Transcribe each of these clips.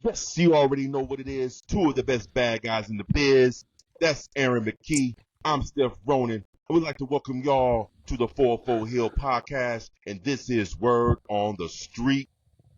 Yes, you already know what it is. Two of the best bad guys in the biz. That's Aaron McKee. I'm Steph Ronin. And we'd like to welcome y'all to the Fourfold Hill podcast. And this is Word on the Street.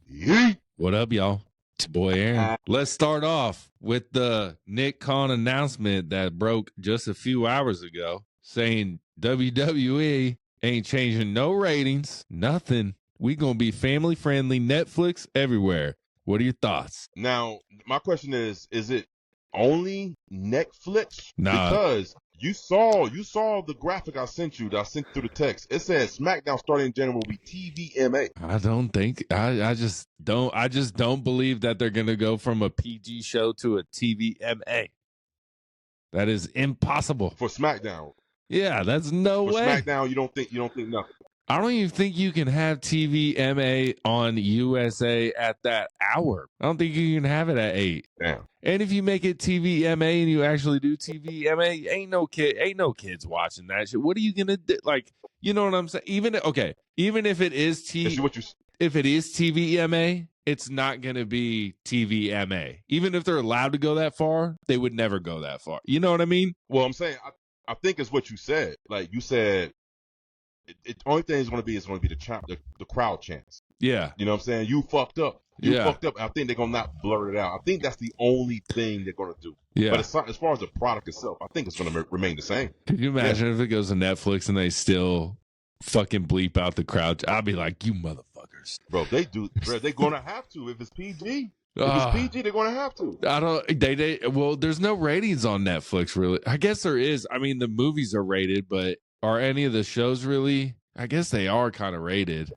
Yeet. What up, y'all? It's your boy Aaron. Let's start off with the Nick Khan announcement that broke just a few hours ago, saying WWE ain't changing no ratings, nothing. We gonna be family friendly, Netflix everywhere. What are your thoughts? Now, my question is it only Netflix? Nah. Because you saw the graphic I sent you that I sent through the text. It says SmackDown starting in January will be TVMA. I don't think I just don't believe that they're gonna go from a PG show to a TVMA. That is impossible. For SmackDown. Yeah, that's no For way. SmackDown, you don't think nothing. I don't even think you can have TVMA on USA at that hour. I don't think you can have it at 8. Damn. And if you make it TVMA and you actually do TVMA, ain't no kids watching that shit. What are you gonna do? Like, you know what I'm saying? Even if it is if it is TVMA, it's not gonna be TVMA. Even if they're allowed to go that far, they would never go that far. You know what I mean? Well, I'm saying I think it's what you said. Like you said. The only thing is going to be the crowd chants. Yeah. You know what I'm saying? You fucked up. Fucked up. I think they're going to not blur it out. I think that's the only thing they're going to do. Yeah. But as far as the product itself, I think it's going to remain the same. Could you imagine if it goes to Netflix and they still fucking bleep out the crowd? I'll be like, you motherfuckers. Bro, they're going to have to. If it's PG, if it's PG, they're going to have to. Well, there's no ratings on Netflix, really. I guess there is. I mean, the movies are rated, but are any of the shows really? I guess they are kind of rated.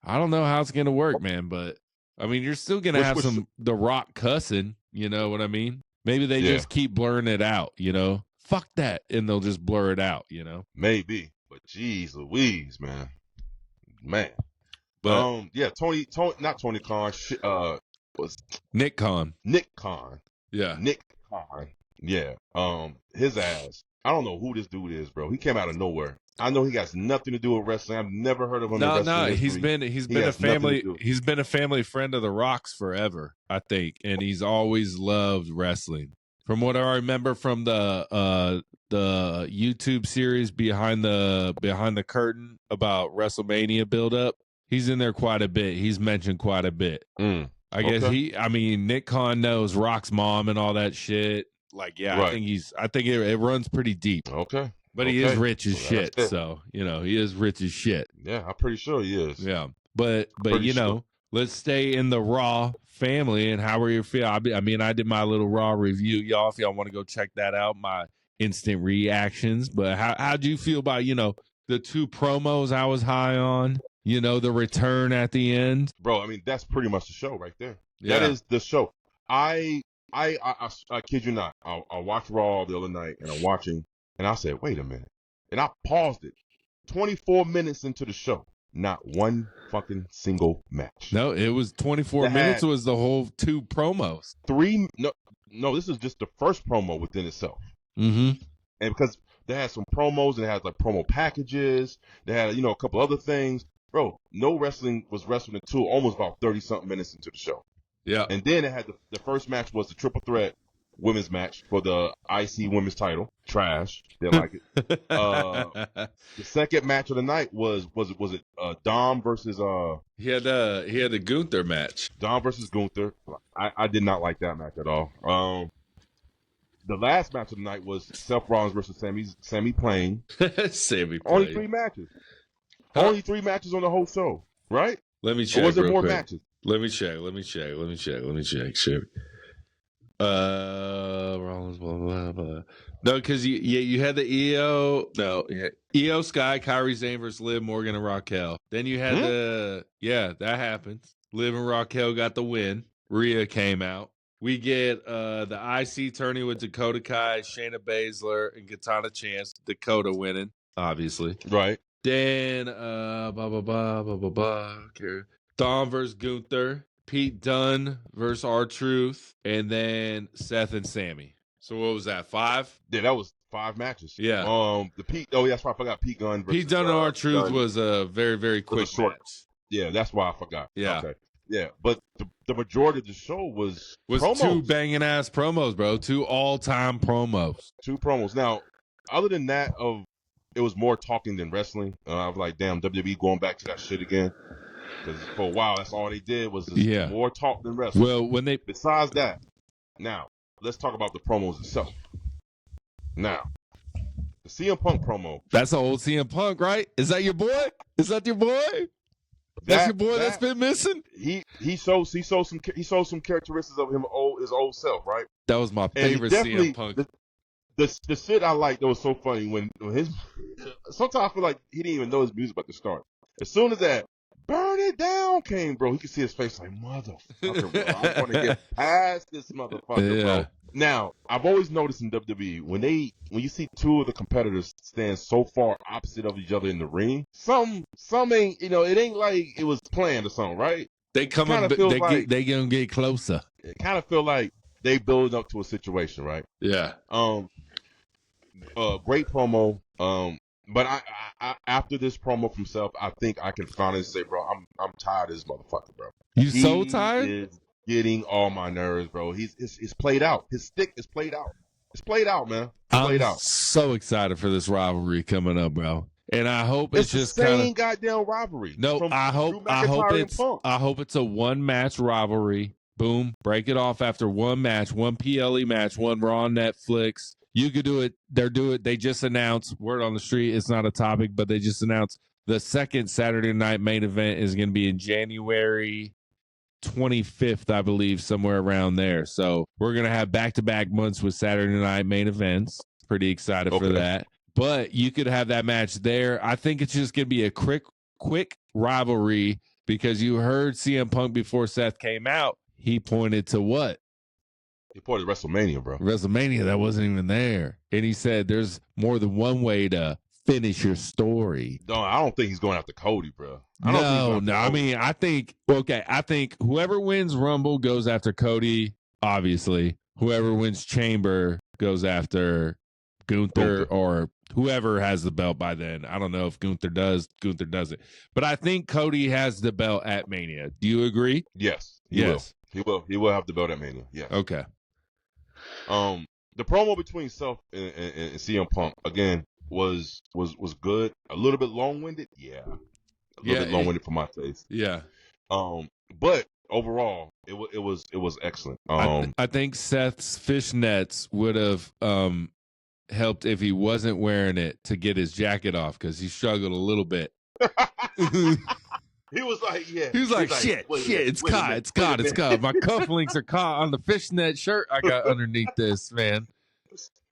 I don't know how it's going to work, man, but I mean, you're still going to have The Rock cussing, you know what I mean? Maybe they just keep blurring it out, you know? Fuck that, and they'll just blur it out, you know? Maybe, but geez Louise, man. But, Tony, not Tony Khan, was Nick Khan. Nick Khan. Yeah. Nick Khan. Yeah. His ass. I don't know who this dude is, bro. He came out of nowhere. I know he got nothing to do with wrestling. I've never heard of him. No, he's been a family friend of The Rock's forever, I think, and he's always loved wrestling. From what I remember from the YouTube series behind the curtain about WrestleMania build up, he's in there quite a bit. He's mentioned quite a bit. I guess Nick Khan knows Rock's mom and all that shit. Like, yeah, right. I think it runs pretty deep. Okay. But he is rich as shit. So, you know, he is rich as shit. Yeah, I'm pretty sure he is. Yeah. But you know, let's stay in the Raw family and how are you feel? I mean, I did my little Raw review, y'all, if y'all want to go check that out, my instant reactions. But how'd you feel about, you know, the 2 promos I was high on, you know, the return at the end? Bro, I mean, that's pretty much the show right there. Yeah. That is the show. I kid you not. I watched Raw the other night, and I'm watching, and I said, wait a minute. And I paused it. 24 minutes into the show, not one fucking single match. No, it was 24 minutes. It was the whole 2 promos. 3, no, this is just the first promo within itself. Mm-hmm. And because they had some promos, and they had like promo packages, they had, you know, a couple other things. Bro, no wrestling was wrestled until almost about 30-something minutes into the show. Yeah. And then it had the first match was the triple threat women's match for the IC women's title. Trash. Didn't like it. The second match of the night was it Dom versus He had a Gunther match. Dom versus Gunther. I did not like that match at all. The last match of the night was Seth Rollins versus Sami Zayn. Sami Zayn. Only 3 matches. Only 3 matches on the whole show, right? Let me check. Or was there more quick. matches? Let me check. Sure. Rollins, blah, blah, blah. No, because you had the EO. No, EO Sky, Kairi Sane versus Liv Morgan and Raquel. Then you had that happens. Liv and Raquel got the win. Rhea came out. We get the IC tourney with Dakota Kai, Shayna Baszler, and Katana Chance. Dakota winning, obviously. Right. Then Okay. Dom versus Gunther, Pete Dunne versus R-Truth, and then Seth and Sammy. So what was that, 5? Yeah, that was 5 matches. Yeah. That's why I forgot Pete Dunne versus Pete Dunne and R-Truth was a very, very quick match. Yeah, that's why I forgot. Yeah. Okay. Yeah, but the majority of the show was promos. 2 banging ass promos, bro. 2 all-time promos. 2 promos. Now, other than that, it was more talking than wrestling. I was like, damn, WWE going back to that shit again. Because for a while, that's all they did was just more talk than wrestling. Well, besides that, now let's talk about the promos itself. Now, the CM Punk promo. That's an old CM Punk, right? Is that your boy? Is that your boy? That's your boy that's been missing. He showed some characteristics of his old self, right? That was my favorite CM Punk. The shit I liked that was so funny when his. Sometimes I feel like he didn't even know his music about to start. As soon as that "Burn It Down" came, bro, he could see his face like, motherfucker, bro. I want to get past this motherfucker, bro. Now, I've always noticed in WWE when you see 2 of the competitors stand so far opposite of each other in the ring, some ain't, it ain't like it was planned or something, right? They come up, they gonna get closer. It kind of feel like they build up to a situation, right? Yeah. Great promo. But I after this promo from Seth, I think I can finally say, bro, I'm tired of this motherfucker, bro. You so tired? He is getting all my nerves, bro. He's played out. His stick is played out. It's played out, man. I'm so excited for this rivalry coming up, bro. And I hope it's just the same goddamn rivalry. No, I hope it's a 1 match rivalry. Boom, break it off after 1 match, 1 PLE match, 1 Raw on Netflix. You could do it. They just announced, word on the street, it's not a topic, but they just announced the second Saturday night main event is going to be in January 25th, I believe, somewhere around there. So we're going to have back-to-back months with Saturday night main events. Pretty excited for that. But you could have that match there. I think it's just going to be a quick rivalry because you heard CM Punk before Seth came out. He pointed to what? He pointed WrestleMania, bro. WrestleMania, that wasn't even there. And he said there's more than one way to finish your story. No, I don't think he's going after Cody, bro. No. I mean, I think whoever wins Rumble goes after Cody, obviously. Whoever wins Chamber goes after Gunther or whoever has the belt by then. I don't know if Gunther doesn't. But I think Cody has the belt at Mania. Do you agree? Yes. He will have the belt at Mania. Yeah. Okay. The promo between Seth and CM Punk again was good. A little bit long-winded, a little bit long-winded for my taste. Yeah. But overall, it was excellent. I think Seth's fishnets would have helped if he wasn't wearing it to get his jacket off because he struggled a little bit. He was like, shit, it's caught. My cufflinks are caught on the fishnet shirt I got underneath this, man.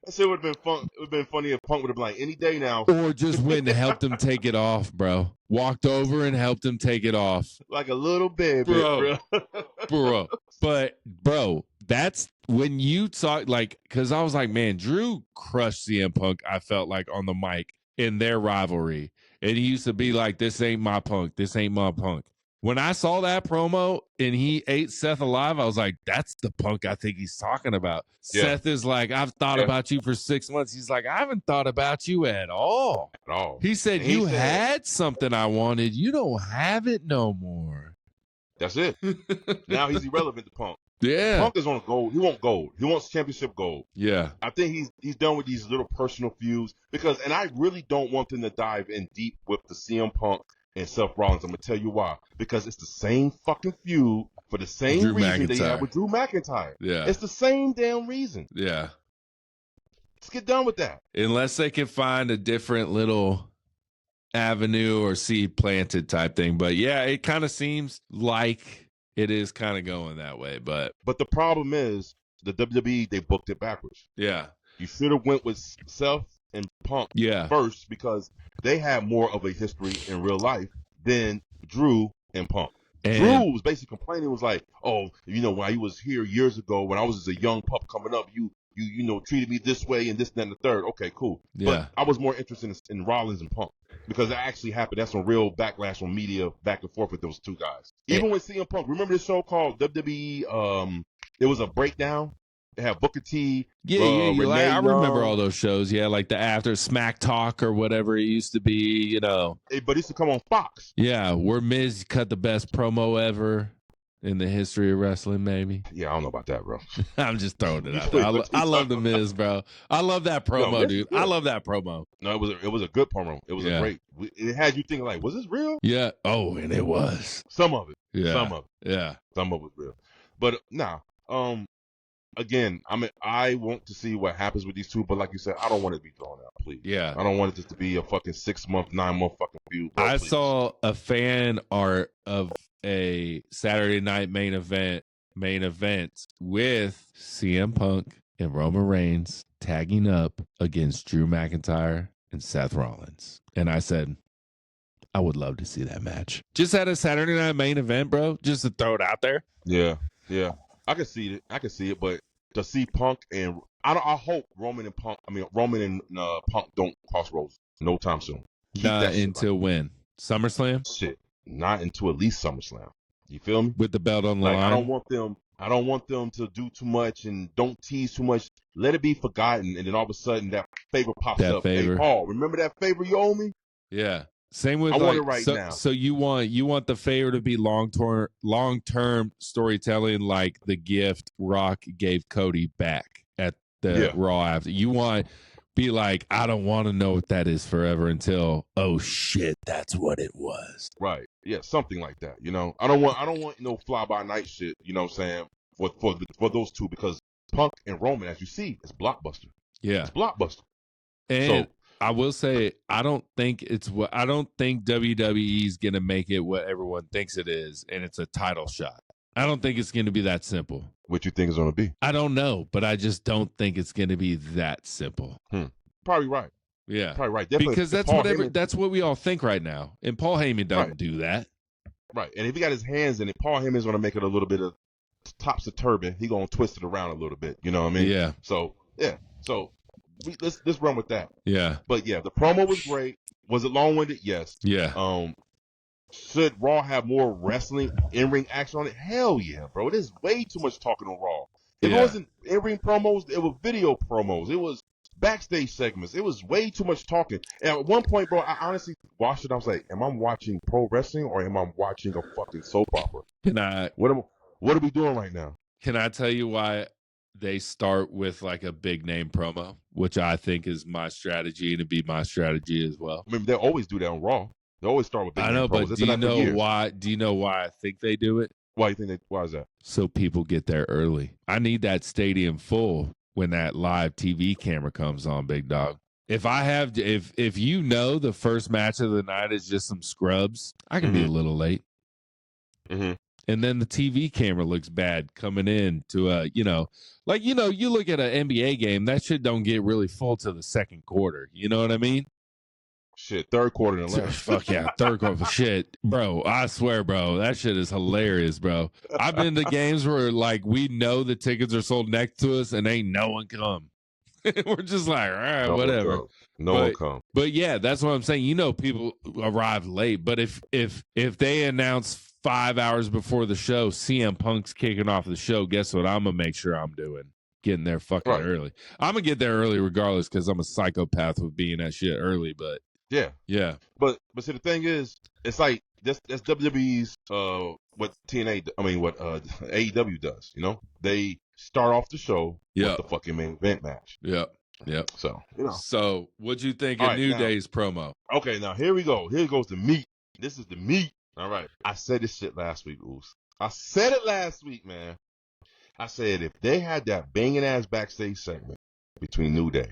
That shit would have been fun. It would have been funny if Punk would have been like, any day now. Or just went and helped him take it off, bro. Walked over and helped him take it off. Like a little baby, bro. But, bro, that's when you talk, like, because I was like, man, Drew crushed CM Punk, I felt like, on the mic in their rivalry. And he used to be like, this ain't my Punk. This ain't my Punk. When I saw that promo and he ate Seth alive, I was like, that's the Punk I think he's talking about. Yeah. Seth is like, I've thought about you for 6 months. He's like, I haven't thought about you at all. He said, you had something I wanted. You don't have it no more. That's it. Now he's irrelevant to Punk. Yeah. Punk is on gold. He wants gold. He wants championship gold. Yeah. I think he's done with these little personal feuds and I really don't want them to dive in deep with the CM Punk and Seth Rollins. I'm going to tell you why. Because it's the same fucking feud for the same reason they had with Drew McIntyre. Yeah. It's the same damn reason. Yeah. Let's get done with that. Unless they can find a different little avenue or seed planted type thing. But yeah, it kind of seems like it is kind of going that way. But the problem is the WWE, they booked it backwards. Yeah. You should have went with Seth and Punk first because they have more of a history in real life than Drew and Punk. And Drew was basically complaining, was like, oh, when I was here years ago when I was a young pup coming up, you treated me this way and this, and the third. Okay, cool. Yeah. But I was more interested in Rollins and Punk because that actually happened. That's some real backlash on media back and forth with those two guys. Even with CM Punk, remember this show called WWE? There was a breakdown. They had Booker T. I remember all those shows. Yeah, like the After Smack Talk or whatever it used to be. But it used to come on Fox. Yeah, where Miz cut the best promo ever. in the history of wrestling, maybe. Yeah, I don't know about that, bro. I'm just throwing it out there. I love the Miz, bro. I love that promo, dude. I love that promo. No, it was a good promo. It was a great. It had you thinking like, was this real? Yeah. Oh, and it was. Some of it. Yeah. Some of it. Yeah. Some of it was real. But again, I want to see what happens with these two, but like you said, I don't want it to be thrown out, please. Yeah. I don't want it just to be a fucking 6-month, 9-month fucking feud. I saw a fan art of a Saturday night main event with CM Punk and Roman Reigns tagging up against Drew McIntyre and Seth Rollins. And I said, I would love to see that match. Just at a Saturday night main event, bro, just to throw it out there. Yeah. I can see it, but to see Punk and I hope Roman and Punk don't cross roads no time soon. Not until when? SummerSlam? Shit. Not until at least SummerSlam. You feel me? With the belt on the line. I don't want them to do too much and don't tease too much. Let it be forgotten, and then all of a sudden that favor pops up. Hey, Paul, remember that favor you owe me? Yeah. Same with I want it right now. So you want the favor to be long term storytelling, like the gift Rock gave Cody back at the Raw after. You want be like, I don't want to know what that is forever until, oh shit, that's what it was. Right. Yeah, something like that. You know, I don't want no fly by night shit. You know what I'm saying? For those two, because Punk and Roman, as you see, is blockbuster. Yeah, it's blockbuster. And I will say, I don't think WWE is gonna make it what everyone thinks it is, and it's a title shot. I don't think it's going to be that simple. What you think it's going to be? I don't know, but I just don't think it's going to be that simple. Probably right. Yeah, probably right. Definitely, because that's what we all think right now, and Paul Heyman doesn't do that. Right, and if he got his hands in it, Paul Heyman's going to make it a little bit of tops of turban. He's going to twist it around a little bit. You know what I mean? Yeah. So let's run with that. Yeah. But yeah, the promo was great. Was it long-winded? Yes. Yeah. Should Raw have more wrestling in-ring action on it? Hell yeah, bro. It is way too much talking on Raw. If it wasn't in-ring promos, it was video promos. It was backstage segments. It was way too much talking. And at one point, bro, I honestly watched it. I was like, am I watching pro wrestling or am I watching a fucking soap opera? What are we doing right now? Can I tell you why they start with like a big name promo, which I think is my strategy and it'd be my strategy as well. I mean, they always do that on Raw. They always start with big name promos. But do you know why? Do you know why I think they do it? Why is that? So people get there early. I need that stadium full when that live TV camera comes on, big dog. If you know the first match of the night is just some scrubs, I can be a little late. Mm-hmm. And then the TV camera looks bad coming in to you look at an NBA game, that shit don't get really full to the second quarter. You know what I mean? Shit, third quarter and left. Fuck yeah, third quarter. Shit, bro, I swear, bro, that shit is hilarious, bro. I've been to games where, like, we know the tickets are sold next to us and ain't no one come. We're just like, all right, whatever. No one come. But yeah, that's what I'm saying. You know, people arrive late. But if they announce 5 hours before the show, CM Punk's kicking off the show, guess what I'm going to make sure I'm doing? Getting there fucking early. I'm going to get there early regardless because I'm a psychopath with being that shit early. But yeah. But see, the thing is, it's like that's WWE's what AEW does. You know, they start off the show with the fucking main event match. Yeah. So you know. So what'd you think of New Day's promo? Okay, now here we go. Here goes the meat. This is the meat. All right. I said this shit last week, Oos. I said it last week, man. I said if they had that banging ass backstage segment between New Day,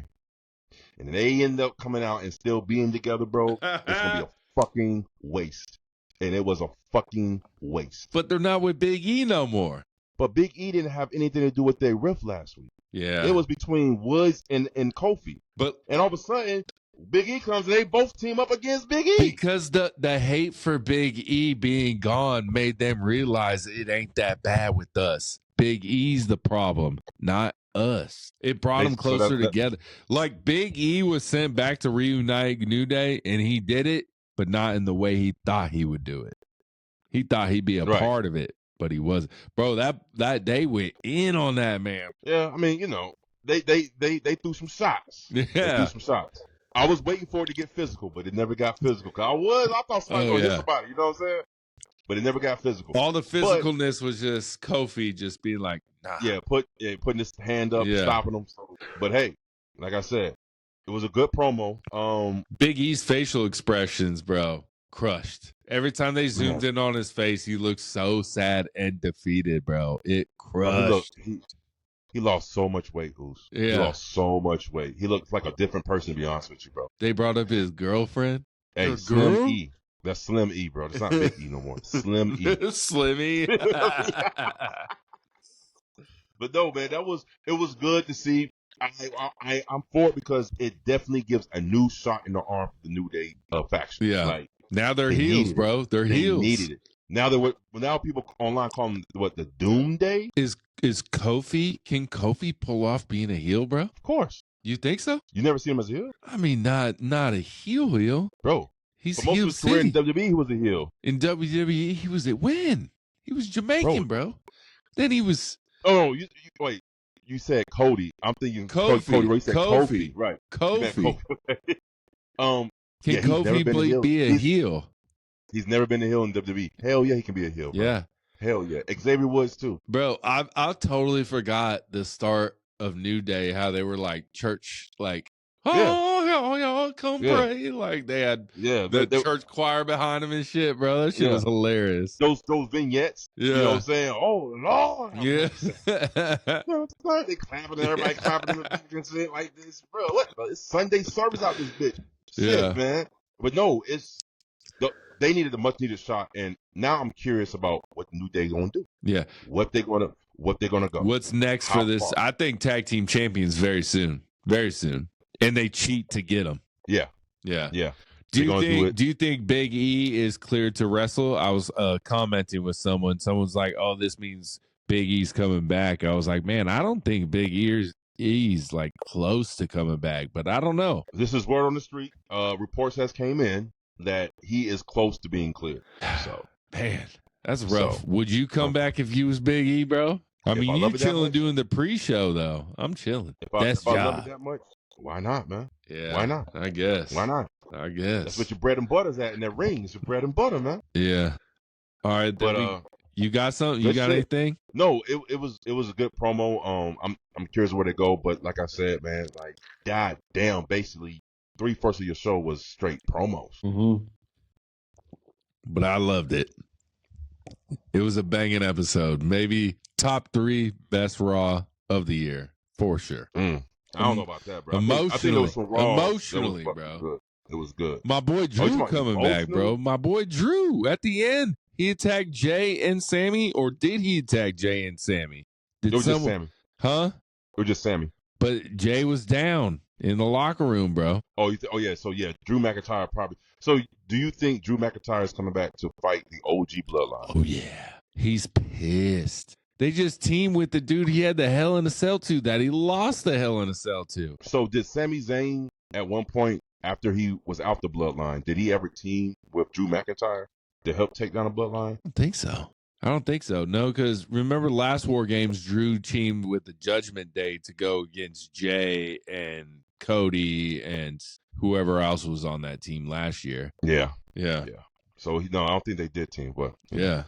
and they end up coming out and still being together, bro, it's gonna be a fucking waste. And it was a fucking waste. But they're not with Big E no more. But Big E didn't have anything to do with their riff last week. Yeah. It was between Woods and Kofi. And all of a sudden, Big E comes and they both team up against Big E. Because the hate for Big E being gone made them realize it ain't that bad with us. Big E's the problem, not us. It brought them closer together. Like Big E was sent back to reunite New Day, and he did it, but not in the way he thought he would do it. He thought he'd be a part of it, but he wasn't. Bro, that they went in on that, man. Yeah, I mean, you know, they threw some shots. Yeah. They threw some shots. I was waiting for it to get physical, but it never got physical. I thought somebody was going to hit somebody. You know what I'm saying? but it never got physical. All the physicalness was just Kofi just being like, nah. Yeah, putting his hand up, stopping him. So, but hey, like I said, it was a good promo. Big E's facial expressions, bro, crushed. Every time they zoomed in on his face, he looked so sad and defeated, bro. It crushed. He lost so much weight, Goose. Yeah. He lost so much weight. He looked like a different person, to be honest with you, bro. They brought up his girlfriend. Hey, Slim E. That's Slim E, bro. It's not Big E no more. Slim E. Slim E. But no, man, it was good to see. I'm for it because it definitely gives a new shot in the arm for the New Day faction. Yeah. Like, now they're heels, bro. They're heels. They needed it. Now people online call them the Doom Day. Is Kofi? Can Kofi pull off being a heel, bro? Of course. You think so? You never seen him as a heel? I mean, not a heel, bro. He's most of his career in WWE, he was a heel. In WWE, he was He was Jamaican, bro. Then he was. Oh, wait. You said Cody. I'm thinking Cody. You said Kofi. Right. Kofi. Can Kofi be a heel? He's never been a heel in WWE. Hell yeah, he can be a heel, bro. Yeah. Hell yeah. Xavier Woods, too. Bro, I totally forgot the start of New Day, how they were like church, like, come pray. Like they had the church choir behind them and shit, bro. That shit was hilarious. Those vignettes, you know what I'm saying? Oh, Lord. Yeah. They clapping, everybody clapping and shit like this. Bro, it's Sunday service out this bitch. Shit, man. But no, they needed a much needed shot, and now I'm curious about what the New Day gonna do. Yeah. What they're gonna go. What's next for this? Far? I think tag team champions very soon. Very soon. And they cheat to get them. Yeah. Do you think Big E is cleared to wrestle? I was commenting with someone. Someone's like, "Oh, this means Big E's coming back." I was like, "Man, I don't think Big E's like close to coming back, but I don't know." This is word on the street. Reports has came in that he is close to being cleared. So, man, that's rough. So, would you come back if you was Big E, bro? I mean, you chilling doing the pre-show though. I'm chilling. If I love it that much, why not, man? Yeah. Why not? I guess. Why not? I guess. That's what your bread and butter's at in that ring. It's your bread and butter, man. Yeah. All right. But you got something? You got anything? No, it was a good promo. I'm curious where they go, but like I said, man, like god damn, basically 3/4 of your show was straight promos. Mm-hmm. But I loved it. It was a banging episode. Maybe top 3 best Raw of the year for sure. I don't know about that, bro. Emotionally, I think there was some Raw emotionally, bro. Good. It was good. My boy Drew coming back, bro. My boy Drew at the end. He attacked Jay and Sammy, or did he attack Jay and Sammy? It was just Sammy. Huh? It was just Sammy. But Jay was down in the locker room, bro. Oh, yeah. So, yeah, Drew McIntyre probably. So, do you think Drew McIntyre is coming back to fight the OG Bloodline? Oh, yeah. He's pissed. They just teamed with the dude he had the Hell in a Cell to that he lost the Hell in a Cell to. So, did Sami Zayn at one point after he was out the Bloodline, did he ever team with Drew McIntyre to help take down the Bloodline? I don't think so. No, because remember last War Games, Drew teamed with the Judgment Day to go against Jay and Cody and whoever else was on that team last year. Yeah. So I don't think they did team, but yeah.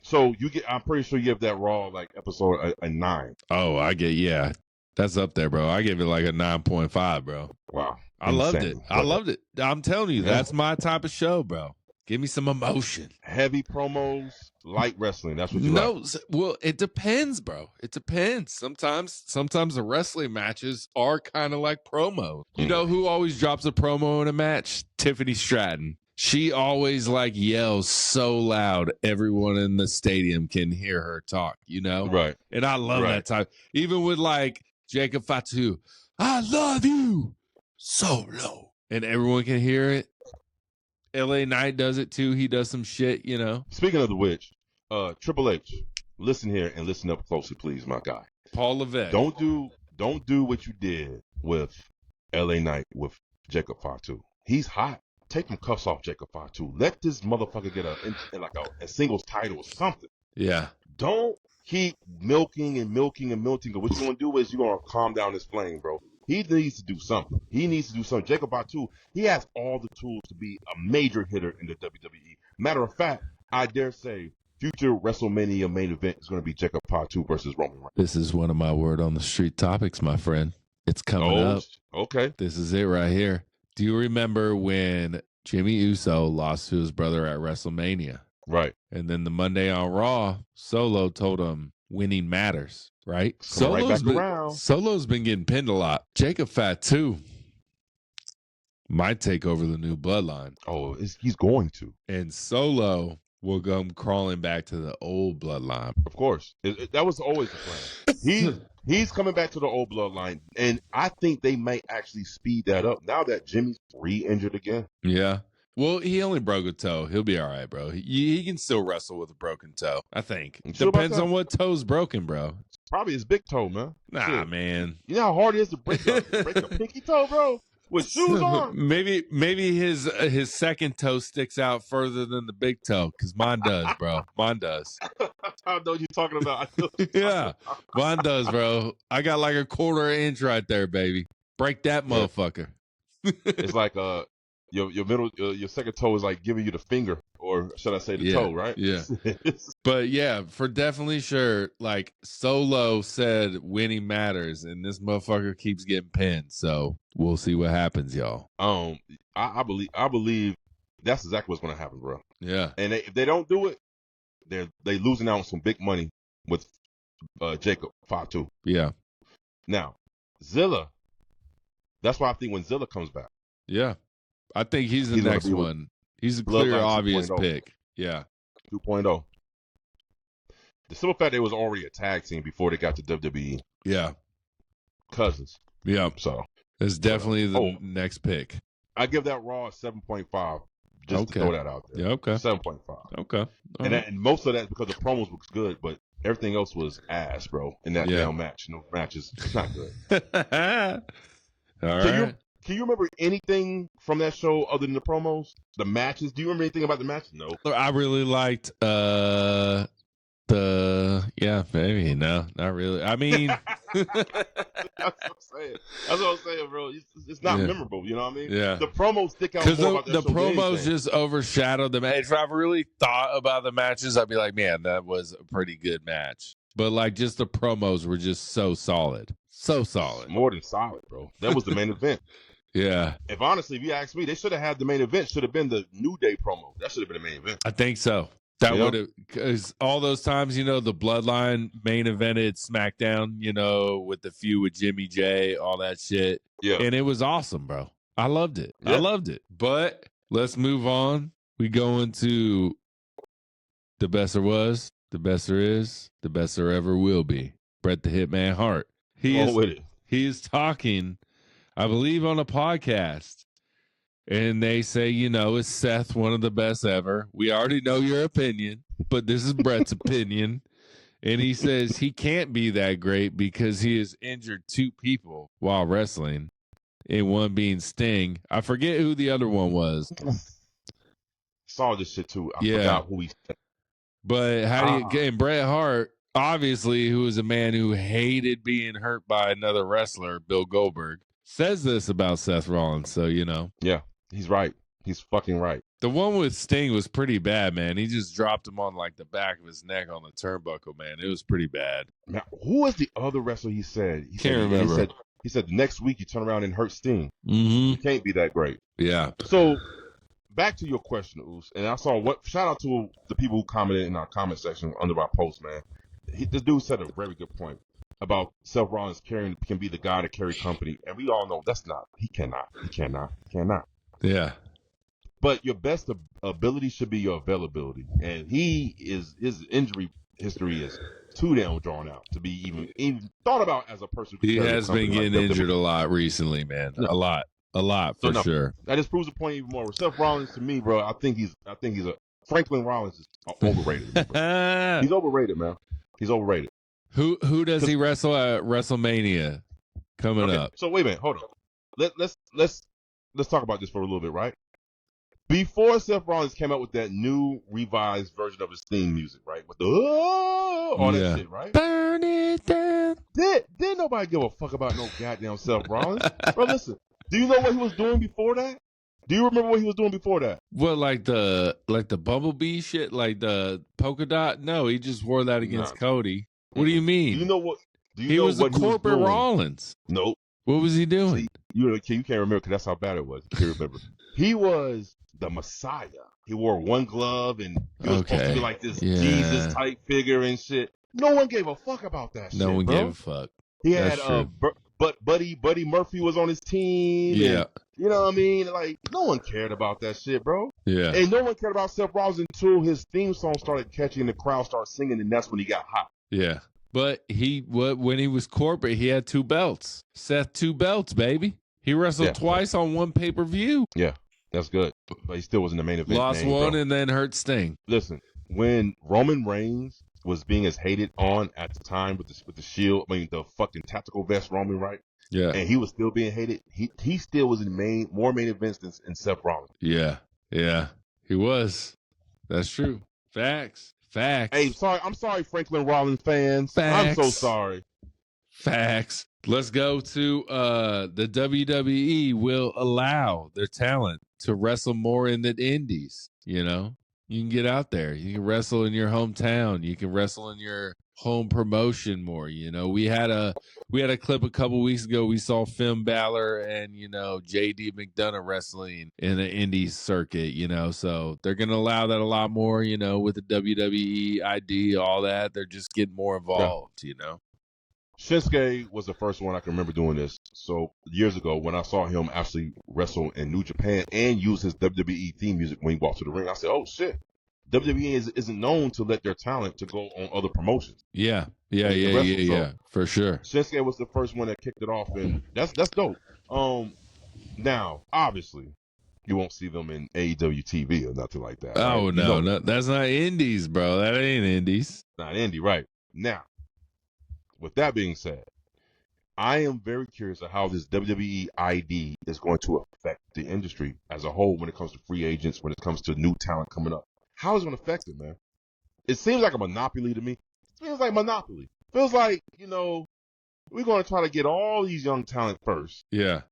So I'm pretty sure you give that Raw like episode a 9. Oh, that's up there, bro. I give it like a 9.5, bro. Wow. I loved it. I'm telling you, that's my type of show, bro. Give me some emotion. Heavy promos, light wrestling. That's what you like. Well, it depends, bro. It depends. Sometimes the wrestling matches are kind of like promos. You know who always drops a promo in a match? Tiffany Stratton. She always like yells so loud everyone in the stadium can hear her talk, you know? Right. And I love that type. Even with like Jacob Fatu, I love you so low. And everyone can hear it. LA Knight does it too. He does some shit, you know. Speaking of the which, Triple H, listen here and listen up closely, please, my guy. Paul Levesque. Don't do what you did with LA Knight with Jacob Fatu. He's hot. Take them cuffs off Jacob Fatu. Let this motherfucker get a singles title or something. Yeah. Don't keep milking and milking and milking. What you're gonna do is you're gonna calm down this flame, bro. He needs to do something. Jacob Fatu, he has all the tools to be a major hitter in the WWE. Matter of fact, I dare say future WrestleMania main event is going to be Jacob Fatu versus Roman Reigns. This is one of my word on the street topics, my friend. It's coming up. Okay. This is it right here. Do you remember when Jimmy Uso lost to his brother at WrestleMania? Right. And then the Monday on Raw, Solo told him winning matters, right? Solo's been getting pinned a lot. Jacob Fatu might take over the new Bloodline. Oh, he's going to. And Solo will come crawling back to the old Bloodline. Of course. That was always the plan. He's coming back to the old Bloodline, and I think they might actually speed that up now that Jimmy's re-injured again. Yeah. Well, he only broke a toe. He'll be all right, bro. He can still wrestle with a broken toe, I think. Depends on what toe's broken, bro. Probably his big toe, man. Nah, shit. Man. You know how hard it is to break a pinky toe, bro? With shoes on? Maybe his second toe sticks out further than the big toe, because mine does, bro. Mine does. I know what you're talking about. Yeah, mine does, bro. I got like a quarter inch right there, baby. Break that motherfucker. It's like your second toe is like giving you the finger, or should I say the toe, right? Yeah. But yeah, for definitely sure, like Solo said winning matters, and this motherfucker keeps getting pinned. So we'll see what happens, y'all. I believe that's exactly what's gonna happen, bro. Yeah. And if they don't do it, they losing out on some big money with Jacob Fatu. Yeah. Now, Zilla. That's why I think when Zilla comes back. Yeah. I think he's the next one. He's a clear, obvious pick. Yeah. 2.0. The simple fact they was already a tag team before they got to WWE. Yeah. Cousins. Yeah. So it's definitely the next pick. I give that Raw a 7.5. Just to throw that out there. Yeah, okay. 7.5. Okay. And most of that because the promos was good, but everything else was ass, bro. In that damn match. No matches. It's not good. All right. Can you remember anything from that show other than the promos? The matches? Do you remember anything about the matches? No. I really liked maybe. No, not really. I mean That's what I'm saying, bro. It's not memorable, you know what I mean? Yeah. The promos stick out more about that the show promos just overshadowed the match. If I really thought about the matches, I'd be like, man, that was a pretty good match. But like just the promos were just so solid. So solid. More than solid, bro. That was the main event. Yeah. If you ask me, they should have had the main event. Should have been the New Day promo. That should have been the main event. I think so. That would have, because all those times, the Bloodline main evented SmackDown, with the feud with Jimmy J, all that shit. Yeah. And it was awesome, bro. I loved it. Yeah. I loved it. But let's move on. We go into the best there was, the best there is, the best there ever will be. Bret the Hitman Hart. He is talking, I believe, on a podcast, and they say, is Seth one of the best ever? We already know your opinion, but this is Bret's opinion. And he says he can't be that great because he has injured two people while wrestling, and one being Sting. I forget who the other one was. Saw this shit too. I forgot who he said. But and Bret Hart, obviously, who is a man who hated being hurt by another wrestler, Bill Goldberg, says this about Seth Rollins. So, Yeah, he's right. He's fucking right. The one with Sting was pretty bad, man. He just dropped him on like the back of his neck on the turnbuckle, man. It was pretty bad. Now, who was the other wrestler he said? Can't remember. He said next week you turn around and hurt Sting. Mm-hmm. You can't be that great. Yeah. So, back to your question, Oos. And I saw shout out to the people who commented in our comment section under our post, man. This dude said a very good point about Seth Rollins can be the guy to carry company. And we all know he cannot. Yeah. But your best ability should be your availability. And his injury history is too damn drawn out to be even thought about as a person. He has been getting injured a lot recently, man. Yeah. A lot for sure. That just proves the point even more. With Seth Rollins, to me, bro, I think he's Franklin Rollins is overrated. He's overrated, man. He's overrated. Who does he wrestle at WrestleMania coming up? So wait a minute, hold on. Let's talk about this for a little bit, right? Before Seth Rollins came out with that new revised version of his theme music, right? With the all that shit, right? Burn it down. Didn't nobody give a fuck about no goddamn Seth Rollins? Bro, listen. Do you know what he was doing before that? Do you remember what he was doing before that? What, like the bumblebee shit, like the polka dot? No, he just wore that against Cody. What do you mean? Do you know what? He was a corporate Rollins. Nope. What was he doing? See, you can't remember because that's how bad it was. You can't remember. He was the Messiah. He wore one glove and he was supposed to be like this Jesus type figure and shit. No one gave a fuck about that shit. No one gave a fuck. He had Buddy Murphy was on his team. Yeah. And, you know what I mean? Like, no one cared about that shit, bro. Yeah. And no one cared about Seth Rollins until his theme song started catching and the crowd started singing, and that's when he got hot. Yeah. But when he was corporate, he had 2 belts. Seth, 2 belts, baby. He wrestled twice on one pay-per-view. Yeah, that's good. But he still wasn't the main event. Lost one and then hurt Sting. Listen, when Roman Reigns was being as hated on at the time with the Shield, I mean the fucking tactical vest Roman, right? Yeah. And he was still being hated. He still was in more main events than Seth Rollins. Yeah. Yeah. He was. That's true. Facts. Hey, I'm sorry, Franklin Rollins fans. Facts. I'm so sorry. Facts. Let's go to the WWE will allow their talent to wrestle more in the indies. You know, you can get out there. You can wrestle in your hometown. You can wrestle in your home promotion more. You know, we had a clip a couple weeks ago. We saw Finn Balor and JD McDonough wrestling in the indie circuit. So they're gonna allow that a lot more. With the WWE ID, all that. They're just getting more involved. Shinsuke was the first one I can remember doing this. So years ago, when I saw him actually wrestle in New Japan and use his WWE theme music when he walked to the ring, I said, "Oh shit, WWE isn't known to let their talent to go on other promotions." Yeah, for sure. Shinsuke was the first one that kicked it off, and that's dope. Now obviously, you won't see them in AEW TV or nothing like that. Oh right? No, that's not indies, bro. That ain't indies. Not indie, right? Now. With that being said, I am very curious of how this WWE ID is going to affect the industry as a whole when it comes to free agents, when it comes to new talent coming up. How is it going to affect it, man? It seems like a monopoly to me. It feels like monopoly. Feels like, we're going to try to get all these young talent first. Yeah.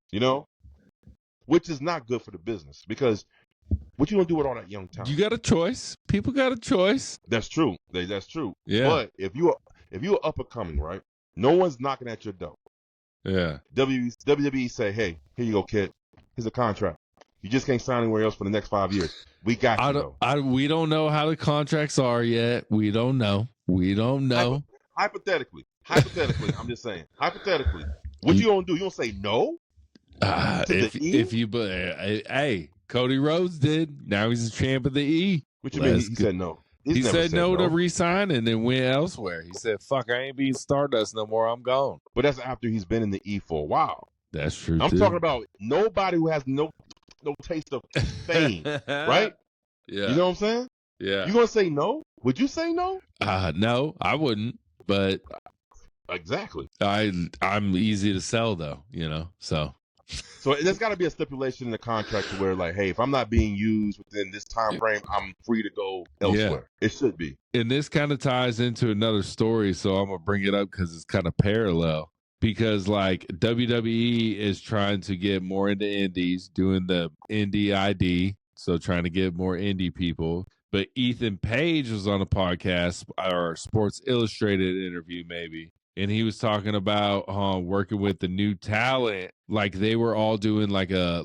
Which is not good for the business because what you going to do with all that young talent? You got a choice. People got a choice. That's true. That's true. Yeah. But if you're up and coming, right? No one's knocking at your door. Yeah. WWE say, "Hey, here you go, kid. Here's a contract. You just can't sign anywhere else for the next 5 years. We got you." We don't know how the contracts are yet. We don't know. Hypothetically, I'm just saying. Hypothetically, what you gonna do? You gonna say no? Hey, Cody Rhodes did. Now he's a champ of the E. What you mean? He said no. He said no to re-sign and then went elsewhere. He said, "Fuck, I ain't being Stardust no more. I'm gone." But that's after he's been in the E for a while. That's true. I'm talking about nobody who has no taste of fame, right? Yeah. You know what I'm saying? Yeah. You gonna say no? Would you say no? No, I wouldn't. But exactly. I'm easy to sell though. So there's got to be a stipulation in the contract to where, like, hey, if I'm not being used within this time frame, I'm free to go elsewhere. Yeah. It should be. And this kind of ties into another story, so I'm gonna bring it up because it's kind of parallel. Because like WWE is trying to get more into indies, doing the indie ID, so trying to get more indie people. But Ethan Page was on a podcast or Sports Illustrated interview, maybe. And he was talking about working with the new talent. Like they were all doing like a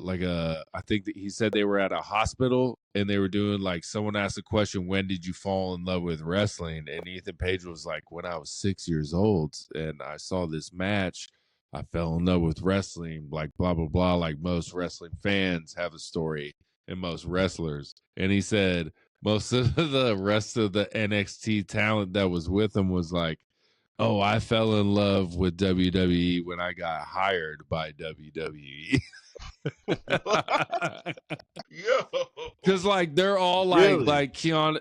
I think that he said they were at a hospital and they were doing like someone asked the question, when did you fall in love with wrestling? And Ethan Page was like, when I was 6 years old and I saw this match, I fell in love with wrestling, like blah, blah, blah. Like most wrestling fans have a story and most wrestlers. And he said most of the rest of the NXT talent that was with him was like, oh, I fell in love with WWE when I got hired by WWE. Yo, because like they're all like really? Like Keanu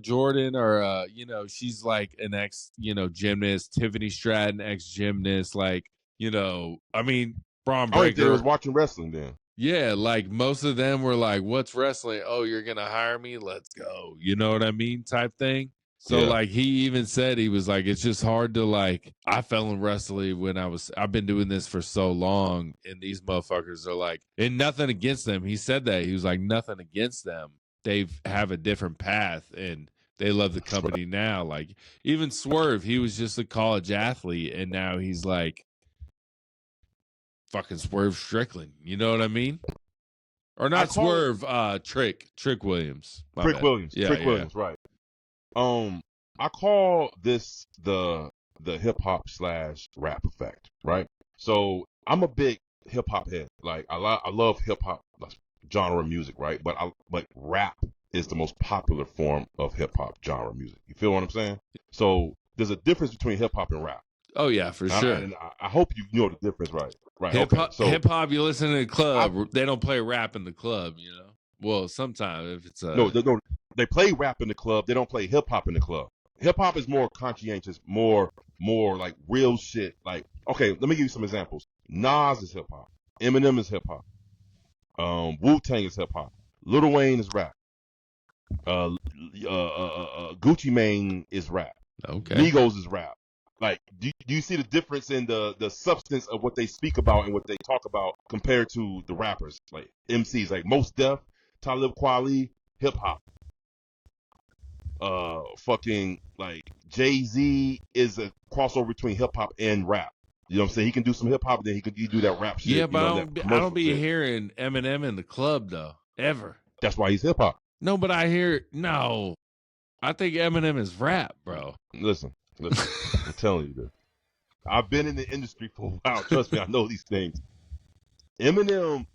Jordan or she's like an ex gymnast, Tiffany Stratton ex gymnast, like I mean Braun Breaker was watching wrestling then. Yeah, like most of them were like, what's wrestling? Oh, you're gonna hire me? Let's go. You know what I mean? Type thing. So like he even said, he was like, it's just hard to like, I fell in wrestling when I've been doing this for so long, and these motherfuckers are like, and nothing against them. He said that. He was like, nothing against them. They have a different path and they love the company now. Like even Swerve, he was just a college athlete and now he's like fucking Swerve Strickland. You know what I mean? Or not Swerve, Trick Williams. Trick Williams. Yeah, Trick Williams, right. I call this the hip hop / rap effect, right? So I'm a big hip hop head. Like I love hip hop genre music, right? But rap is the most popular form of hip hop genre music. You feel what I'm saying? So there's a difference between hip hop and rap. Oh yeah, for sure. And I hope you know the difference, right? Right. Hip hop, you listen to the club. They don't play rap in the club, you know. Well, sometimes if it's no, they play rap in the club. They don't play hip hop in the club. Hip hop is more conscientious, more like real shit. Like, okay, let me give you some examples. Nas is hip hop. Eminem is hip hop. Wu-Tang is hip hop. Lil Wayne is rap. Gucci Mane is rap. Okay. Migos is rap. Like, do you see the difference in the substance of what they speak about and what they talk about compared to the rappers, like MCs, like Mos Def, Talib Kweli, hip hop. Fucking like Jay-Z is a crossover between hip hop and rap. You know what I'm saying? He can do some hip hop, then he do that rap shit. Yeah, but I don't be hearing Eminem in the club though, ever. That's why he's hip hop. No, but I think Eminem is rap, bro. Listen, I'm telling you this. I've been in the industry for a while. Trust me, I know these things. Eminem,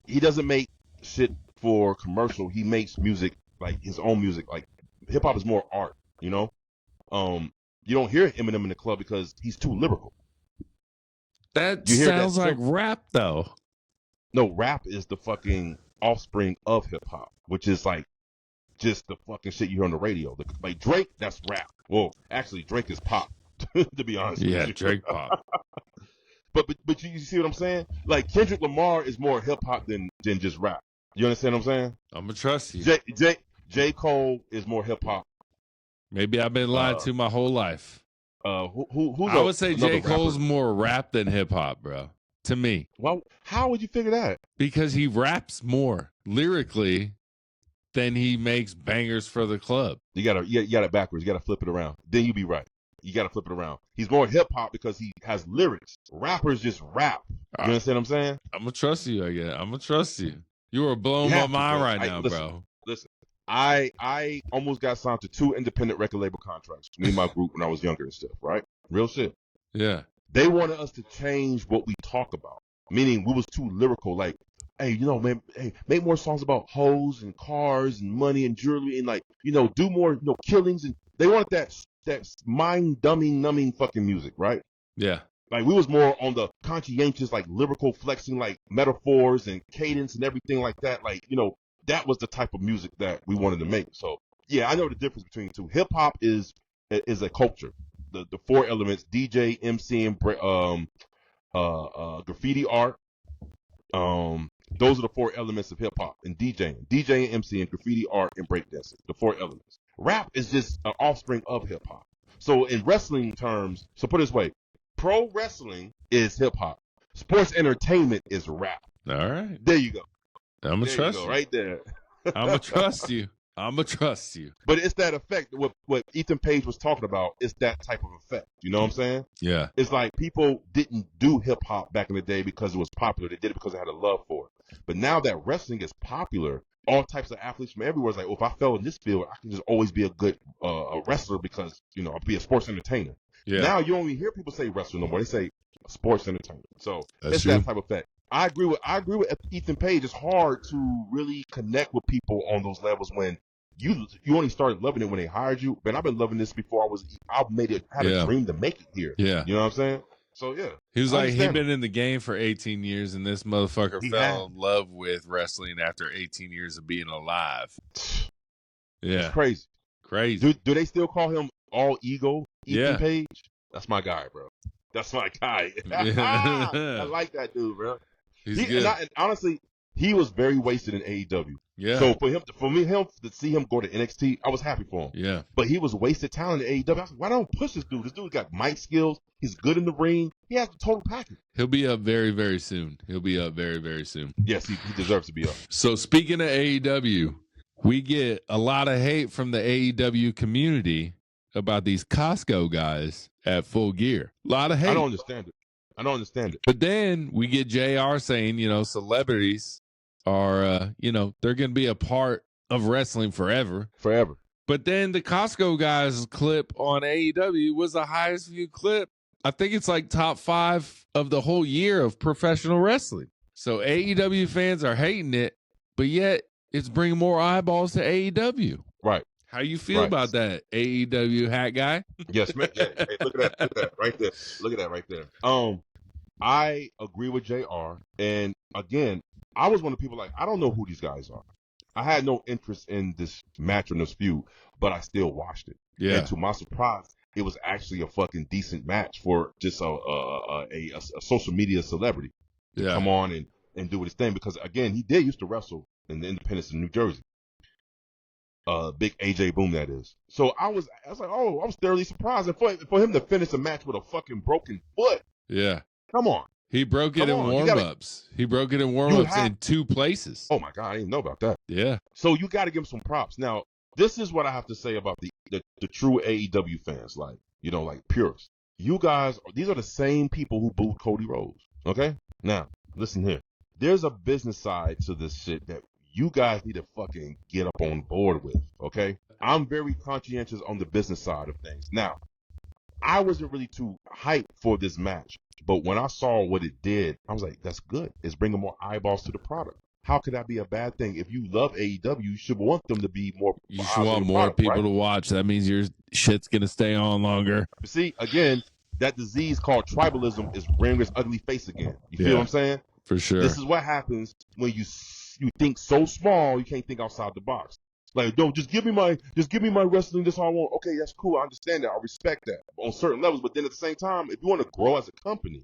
he doesn't make shit for commercial. He makes music, like his own music. Like hip hop is more art, you know? You don't hear Eminem in the club because he's too lyrical. That sounds like rap though. No, rap is the fucking offspring of hip hop, which is like just the fucking shit you hear on the radio. Like Drake, that's rap. Well, actually, Drake is pop, to be honest with you. Yeah, Drake pop. But you see what I'm saying? Like Kendrick Lamar is more hip hop than just rap. You understand what I'm saying? I'm gonna trust you. J. Cole is more hip hop. Maybe I've been lied to my whole life. I would say J. Cole's more rap than hip hop, bro. To me. Well, how would you figure that? Because he raps more lyrically than he makes bangers for the club. You got it backwards. You got to flip it around. Then you be right. You got to flip it around. He's more hip hop because he has lyrics. Rappers just rap. You understand what I'm saying? I'm gonna trust you. I'm gonna trust you. You are blowing my mind right now, bro. Listen. I almost got signed to 2 independent record label contracts. Me and my group when I was younger and stuff, right? Real shit. Yeah. They wanted us to change what we talk about. Meaning we was too lyrical. Like, hey, you know, man, hey, make more songs about hoes and cars and money and jewelry and like, you know, do more, you know, killings. And they wanted that mind numbing fucking music, right? Yeah. Like we was more on the conscientious, like lyrical flexing, like metaphors and cadence and everything like that. Like, you know, that was the type of music that we wanted to make. So yeah, I know the difference between the two. Hip hop is a culture. The 4 elements: DJ, MC, and graffiti art. Those are the 4 elements of hip hop and DJing. DJing, MC, and graffiti art and breakdancing. The 4 elements. Rap is just an offspring of hip hop. So in wrestling terms, so put it this way: pro wrestling is hip hop. Sports entertainment is rap. All right. There you go. I'm going to trust you. Right there. I'm going to trust you. But it's that effect, what Ethan Page was talking about, it's that type of effect. You know what I'm saying? Yeah. It's like people didn't do hip-hop back in the day because it was popular. They did it because they had a love for it. But now that wrestling is popular, all types of athletes from everywhere is like, if I fell in this field, I can just always be a good a wrestler because, you know, I'll be a sports entertainer. Yeah. Now you don't even hear people say wrestler no more. They say sports entertainment. So it's that type of effect. I agree with Ethan Page. It's hard to really connect with people on those levels when you only started loving it when they hired you. Man, I've been loving this before I had a dream to make it here. Yeah. You know what I'm saying? So yeah. He was like, he'd been in the game for 18 years and this motherfucker fell in love with wrestling after 18 years of being alive. Yeah. It's crazy. Crazy. Do they still call him All Ego Ethan Page? That's my guy, bro. That's my guy. I like that dude, bro. He's good. And honestly, he was very wasted in AEW. Yeah. So for him to see him go to NXT, I was happy for him. Yeah. But he was wasted talent in AEW. I was like, why don't push this dude? This dude got mic skills. He's good in the ring. He has the total package. He'll be up very, very soon. He'll be up very, very soon. Yes, he deserves to be up. So speaking of AEW, we get a lot of hate from the AEW community about these Costco guys at Full Gear. A lot of hate. I don't understand it. But then we get JR saying, celebrities are, they're going to be a part of wrestling forever. Forever. But then the Costco guys clip on AEW was the highest viewed clip. I think it's like top 5 of the whole year of professional wrestling. So AEW fans are hating it, but yet it's bringing more eyeballs to AEW. Right. How you feel about that, AEW hat guy? Yes, man. Hey, look at that right there. Look at that right there. I agree with JR. And again, I was one of the people like, I don't know who these guys are. I had no interest in this match or this feud, but I still watched it. Yeah. And to my surprise, it was actually a fucking decent match for just a social media celebrity to come on and do his thing. Because again, he did used to wrestle in the Independence in New Jersey. Big AJ Boom, that is. So I was like, I was thoroughly surprised. And for him to finish a match with a fucking broken foot. Yeah. Come on. He broke it in warm-ups. He broke it in warm-ups in 2 places. Oh, my God. I didn't know about that. Yeah. So you got to give him some props. Now, this is what I have to say about the true AEW fans, like purists. You guys, these are the same people who booed Cody Rhodes. Okay? Now, listen here. There's a business side to this shit that you guys need to fucking get up on board with, okay? I'm very conscientious on the business side of things. Now, I wasn't really too hyped for this match, but when I saw what it did, I was like, that's good. It's bringing more eyeballs to the product. How could that be a bad thing? If you love AEW, you should want them to be more. You should want more people to watch. That means your shit's going to stay on longer. See, again, that disease called tribalism is rearing its ugly face again. You feel what I'm saying? For sure. This is what happens when you think so small, you can't think outside the box. Like, no, just give me my wrestling. This is all I want. Okay, that's cool. I understand that. I respect that on certain levels. But then at the same time, if you want to grow as a company,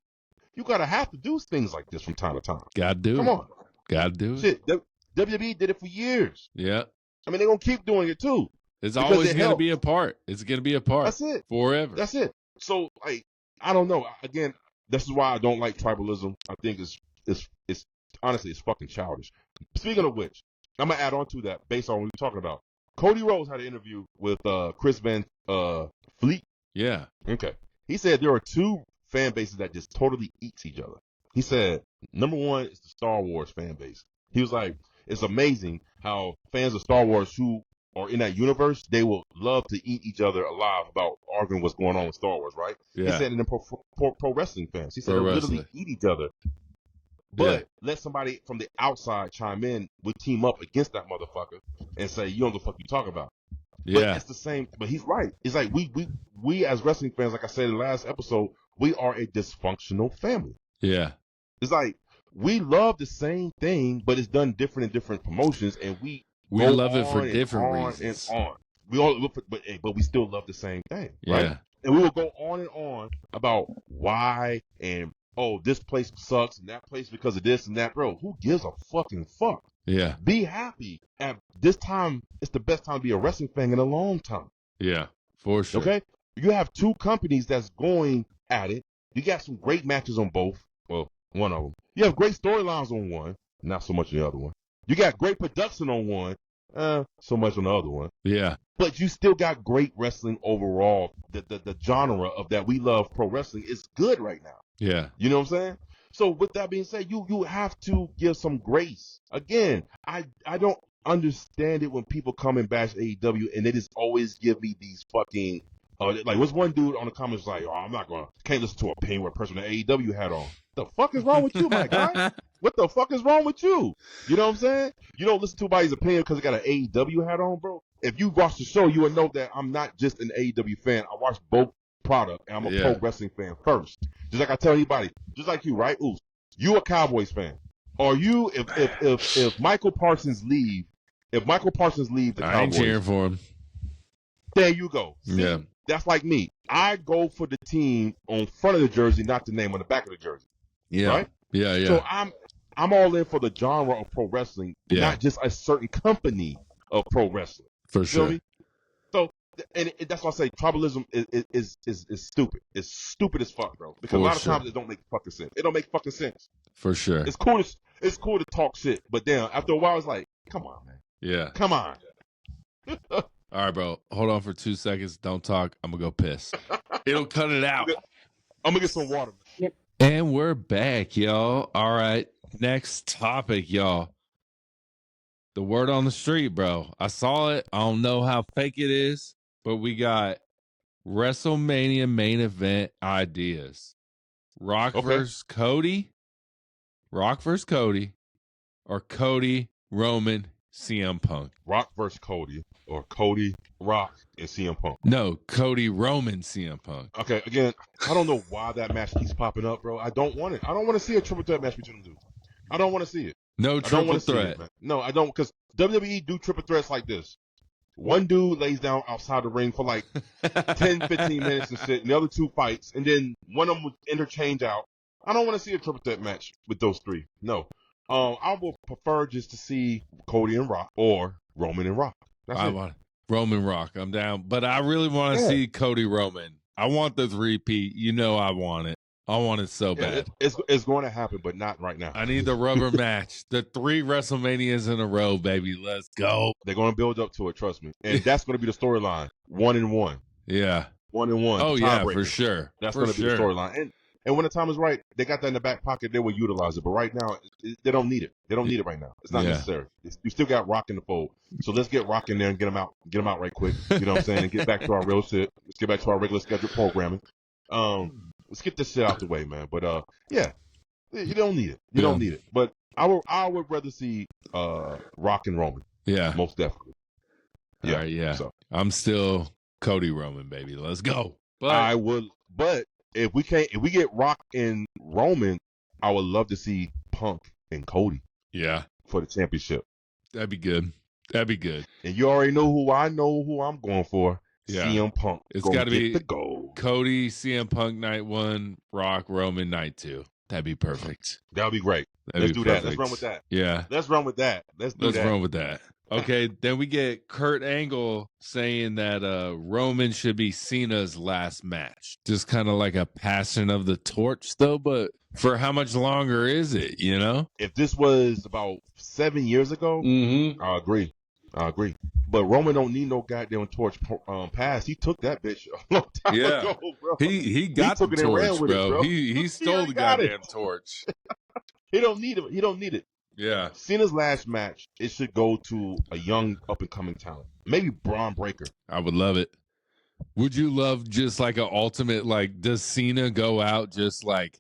you gotta have to do things like this from time to time. Gotta do it. Come on, gotta do it. Shit, WWE did it for years. Yeah. I mean, they're gonna keep doing it too. It's always gonna be a part. It's gonna be a part. That's it. Forever. That's it. So, like, I don't know. Again, this is why I don't like tribalism. I think it's honestly, it's fucking childish. Speaking of which, I'm going to add on to that based on what we're talking about. Cody Rhodes had an interview with Chris Van Fleet. Yeah. Okay. He said there are 2 fan bases that just totally eats each other. He said, number 1 is the Star Wars fan base. He was like, it's amazing how fans of Star Wars who are in that universe, they will love to eat each other alive about arguing what's going on with Star Wars, right? Yeah. He said, and then pro wrestling fans. He said they literally eat each other. But let somebody from the outside chime in, we team up against that motherfucker and say, you know what the fuck you talking about. Yeah. But it's the same, but he's right. It's like we as wrestling fans, like I said in the last episode, we are a dysfunctional family. Yeah. It's like we love the same thing, but it's done different in different promotions, and we love it for different reasons. And on. We all, but we still love the same thing, right? Yeah. And we will go on and on about why and this place sucks and that place because of this and that. Bro, who gives a fucking fuck? Yeah. Be happy. At this time, it's the best time to be a wrestling fan in a long time. Yeah, for sure. Okay? You have 2 companies that's going at it. You got some great matches on both. Well, one of them. You have great storylines on one. Not so much on the other one. You got great production on one. So much on the other one. Yeah. But you still got great wrestling overall. The genre of that we love pro wrestling is good right now. Yeah. You know what I'm saying? So with that being said, you have to give some grace. Again, I don't understand it when people come and bash AEW and they just always give me these fucking like what's one dude on the comments like, can't listen to a opinion with a person that AEW had on. The fuck is wrong with you, my guy? What the fuck is wrong with you? You know what I'm saying? You don't listen to anybody's opinion because they got an AEW hat on, bro. If you watch the show, you would know that I'm not just an AEW fan. I watch both product, and I'm a pro wrestling fan first. Just like I tell anybody, just like you, right? Ooh, you a Cowboys fan. Are you, if Michael Parsons leave the Cowboys, I ain't cheering for him. There you go. See, yeah. That's like me. I go for the team on front of the jersey, not the name on the back of the jersey. Yeah. Right? Yeah, yeah. So I'm all in for the genre of pro wrestling, not just a certain company of pro wrestling. For sure. Me? So, and that's why I say tribalism is stupid. It's stupid as fuck, bro. Because a lot of times it don't make fucking sense. It don't make fucking sense. For sure. It's cool to talk shit, but then after a while, it's like, come on, man. Yeah. Come on. All right, bro. Hold on for 2 seconds. Don't talk. I'm going to go piss. It'll cut it out. I'm going to get some water. Yep. And we're back, y'all. All right. Next topic, y'all. The word on the street, bro. I saw it. I don't know how fake it is, but we got WrestleMania main event ideas. Rock versus Cody. Rock versus Cody. Or Cody, Roman, CM Punk. Rock versus Cody. Or Cody, Rock, and CM Punk. No, Cody, Roman, CM Punk. Okay, again, I don't know why that match keeps popping up, bro. I don't want it. I don't want to see a triple threat match between them two. I don't want to see it. No triple threat. No, I don't, because WWE do triple threats like this. One dude lays down outside the ring for like 10, 15 minutes and shit, and the other two fights, and then one of them would interchange out. I don't want to see a triple threat match with those three. No. I would prefer just to see Cody and Rock or Roman and Rock. I want Roman Rock. I'm down. But I really want to see Cody Roman. I want the three-peat. You know I want it. I want it so bad. It's going to happen, but not right now. I need the rubber match. The 3 WrestleManias in a row, baby. Let's go. They're going to build up to it, trust me. And that's going to be the storyline. 1-1. Yeah. 1-1. Oh, yeah, for sure. That's going to be the storyline. And when the time is right, they got that in the back pocket. They will utilize it. But right now, they don't need it. They don't need it right now. It's not necessary. You still got Rock in the fold. So let's get Rock in there and get him out. Get him out right quick. You know what I'm saying? And get back to our real shit. Let's get back to our regular scheduled programming. Let's get this shit out the way, man. But yeah, you don't need it. You don't need it. But I would rather see Rock and Roman. Yeah, most definitely. Yeah, all right, yeah. So I'm still Cody Roman, baby. Let's go. But I would. But if we get Rock and Roman, I would love to see Punk and Cody. Yeah, for the championship. That'd be good. That'd be good. And you already know who I'm going for. Yeah. CM Punk. It's got to be the goal. Cody, CM Punk night 1, Rock, Roman night 2. That'd be perfect. That'd be great. Let's do that. Let's run with that. Yeah. Let's run with that. Let's run with that. Okay, then we get Kurt Angle saying that Roman should be Cena's last match. Just kind of like a passing of the torch, though, but for how much longer is it, you know? If this was about 7 years ago, I agree. But Roman don't need no goddamn torch pass. He took that bitch a long time ago, bro. He got the torch, bro. He stole the goddamn torch. He don't need it. He don't need it. Yeah. Cena's last match, it should go to a young up-and-coming talent. Maybe Braun Breaker. I would love it. Would you love just like an ultimate, like, does Cena go out just like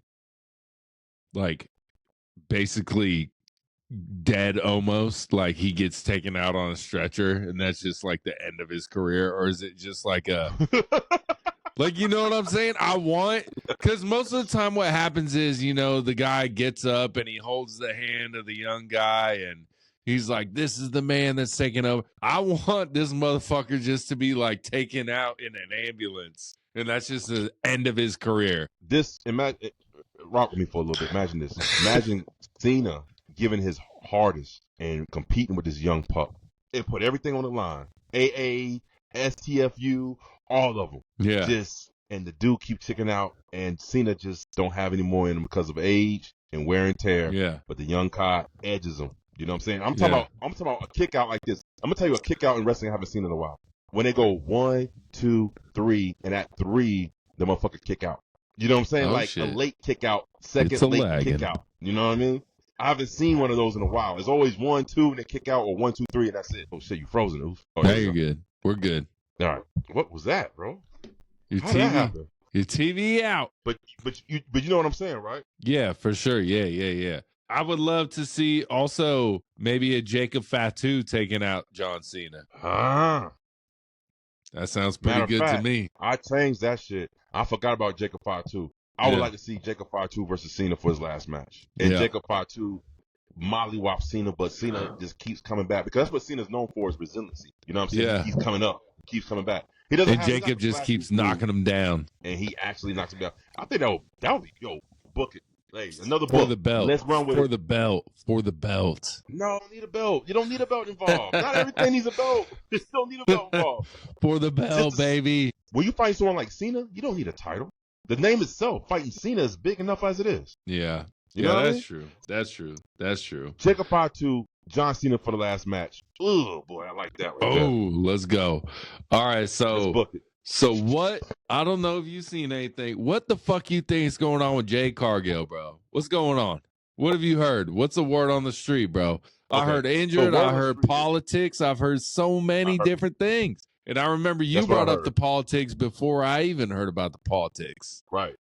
basically dead almost, like he gets taken out on a stretcher and that's just like the end of his career? Or is it just like a like, you know what I'm saying? Because most of the time what happens is, you know, the guy gets up and he holds the hand of the young guy and he's like, this is the man that's taking over. I want this motherfucker just to be like taken out in an ambulance and that's just the end of his career. Rock with me for a little bit. Imagine this. Imagine Cena giving his hardest and competing with this young pup and put everything on the line. AA, STFU, all of them. Yeah. And the dude keeps ticking out and Cena just don't have any more in him because of age and wear and tear. Yeah. But the young guy edges him. You know what I'm saying? I'm talking about a kick out like this. I'm gonna tell you a kick out in wrestling I haven't seen in a while. When they go 1, 2, 3, and at 3, the motherfucker kick out. You know what I'm saying? A late kick out, second late kick out. You know what I mean? I haven't seen one of those in a while. It's always 1, 2, and they kick out, or 1, 2, 3, and that's it. Oh shit, you frozen, Oof. Oh, now you're good. We're good. All right. What was that, bro? Your How did that happen? Your TV out. But you know what I'm saying, right? Yeah, for sure. Yeah. I would love to see also maybe a Jacob Fatu taking out John Cena. That sounds pretty good to me. I changed that shit. I forgot about Jacob Fatu. I would like to see Jacob Fatu versus Cena for his last match. And Jacob Fatu mollywop Cena, but Cena just keeps coming back because that's what Cena's known for is resiliency. You know what I'm saying? Yeah. He's coming up, keeps coming back. And Jacob just keeps knocking him down. And he actually knocks him down. I think that would be, book it. Hey, another for book. the belt. Let's run with for it. the belt. For the belt. No, I don't need a belt. You don't need a belt involved. Not everything needs a belt. You don't need a belt involved. For the belt, baby. When you fight someone like Cena, you don't need a title. The name itself, fighting Cena, is big enough as it is. Yeah. You know what I mean? True. That's true. That's true. Jacob Fatu, John Cena for the last match. Oh, boy, I like that right there. Let's go. All right, Let's so book it. So what? I don't know if you've seen anything. What the fuck you think is going on with Jade Cargill, bro? What's going on? What have you heard? What's the word on the street, bro? I heard injured. I heard politics. I've heard so many different things. And I remember you brought up the politics before I even heard about the politics. Right.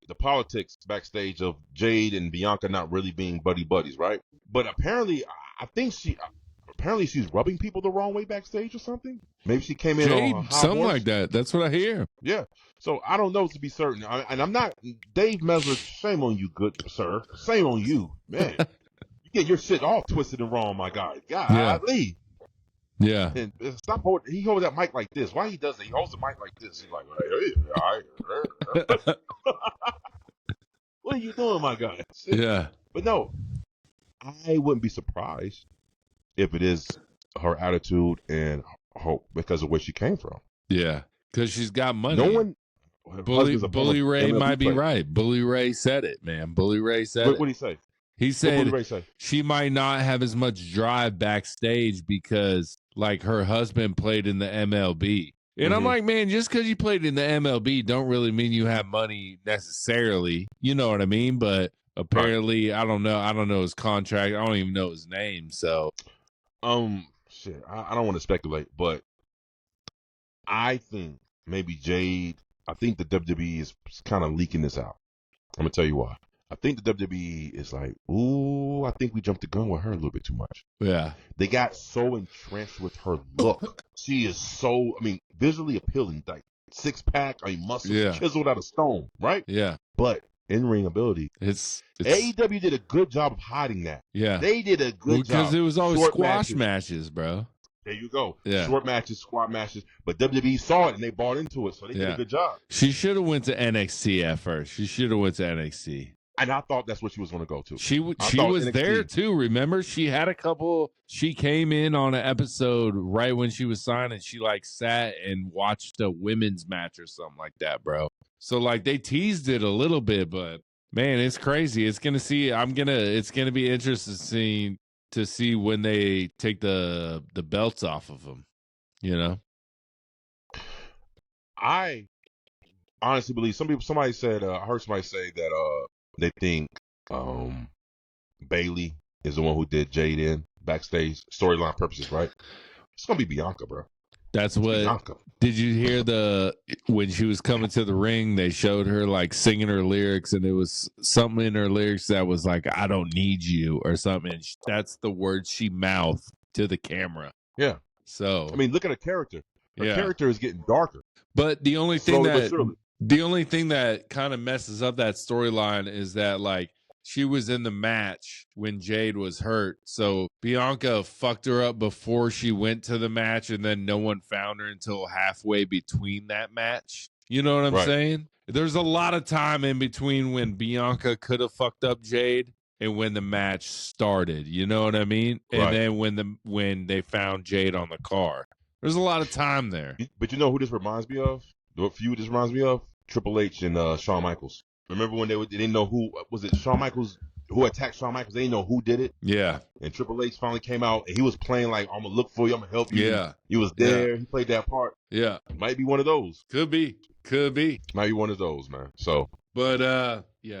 The politics backstage of Jade and Bianca not really being buddies, right? But apparently, I think she's rubbing people the wrong way backstage or something. Maybe she came in Jade, on something like that. That's what I hear. Yeah. So I don't know to be certain. And I'm not Dave Mesler. Shame on you, good sir. Shame on you, man. You get your shit all twisted and wrong, my guy. Golly. Yeah. And stop holding. He holds that mic like this. Why he does it? He holds the mic like this. He's like, hey, all right. What are you doing, my guy? Yeah. But no, I wouldn't be surprised if it is her attitude and hope because of where she came from. Yeah, because she's got money. No one. Bully Ray might be right. Bully Ray said it, man. Bully Ray said it. What did he say? He said what Bully Ray say? She might not have as much drive backstage because, like, her husband played in the MLB. And I'm like, man, just because you played in the MLB don't really mean you have money necessarily. You know what I mean? But apparently, I don't know. I don't know his contract. I don't even know his name. So, shit. I don't want to speculate, but I think maybe Jade. I think the WWE is kind of leaking this out. I'm gonna tell you why. I think the WWE is like, ooh, I think we jumped the gun with her a little bit too much. Yeah. They got so entrenched with her look. She is so, visually appealing, like 6-pack, muscles chiseled out of stone, right? Yeah. But in-ring ability, it's AEW did a good job of hiding that. Yeah. They did a good job. Because it was always squash matches, bro. There you go. Yeah. Short matches, squat matches. But WWE saw it and they bought into it, so they did a good job. She should have went to NXT at first. She should have went to NXT. And I thought that's what she was going to go to. She was NXT. There too. Remember, she had a couple. She came in on an episode right when she was signed, and she sat and watched a women's match or something like that, bro. So they teased it a little bit, but man, it's crazy. It's gonna be interesting to see when they take the belts off of them. You know, I honestly believe somebody said I heard somebody say that they think Bailey is the one who did Jade in backstage storyline purposes, right? It's gonna be Bianca, bro. That's what. Bianca. Did you hear when she was coming to the ring? They showed her singing her lyrics, and it was something in her lyrics that was like, "I don't need you" or something. That's the words she mouthed to the camera. Yeah. So look at her character. Her character is getting darker. But the only thing that kind of messes up that storyline is that she was in the match when Jade was hurt. So Bianca fucked her up before she went to the match, and then no one found her until halfway between that match. You know what I'm saying? There's a lot of time in between when Bianca could have fucked up Jade and when the match started. You know what I mean? And then when they found Jade on the car. There's a lot of time there. But you know who this reminds me of? What feud this reminds me of? Triple H and Shawn Michaels. Remember when they didn't know who was it? Shawn Michaels who attacked Shawn Michaels. They didn't know who did it. Yeah. And Triple H finally came out and he was playing I'm gonna look for you. I'm gonna help you. Yeah. He was there. Yeah. He played that part. Yeah. Might be one of those. Could be. Might be one of those, man. So. But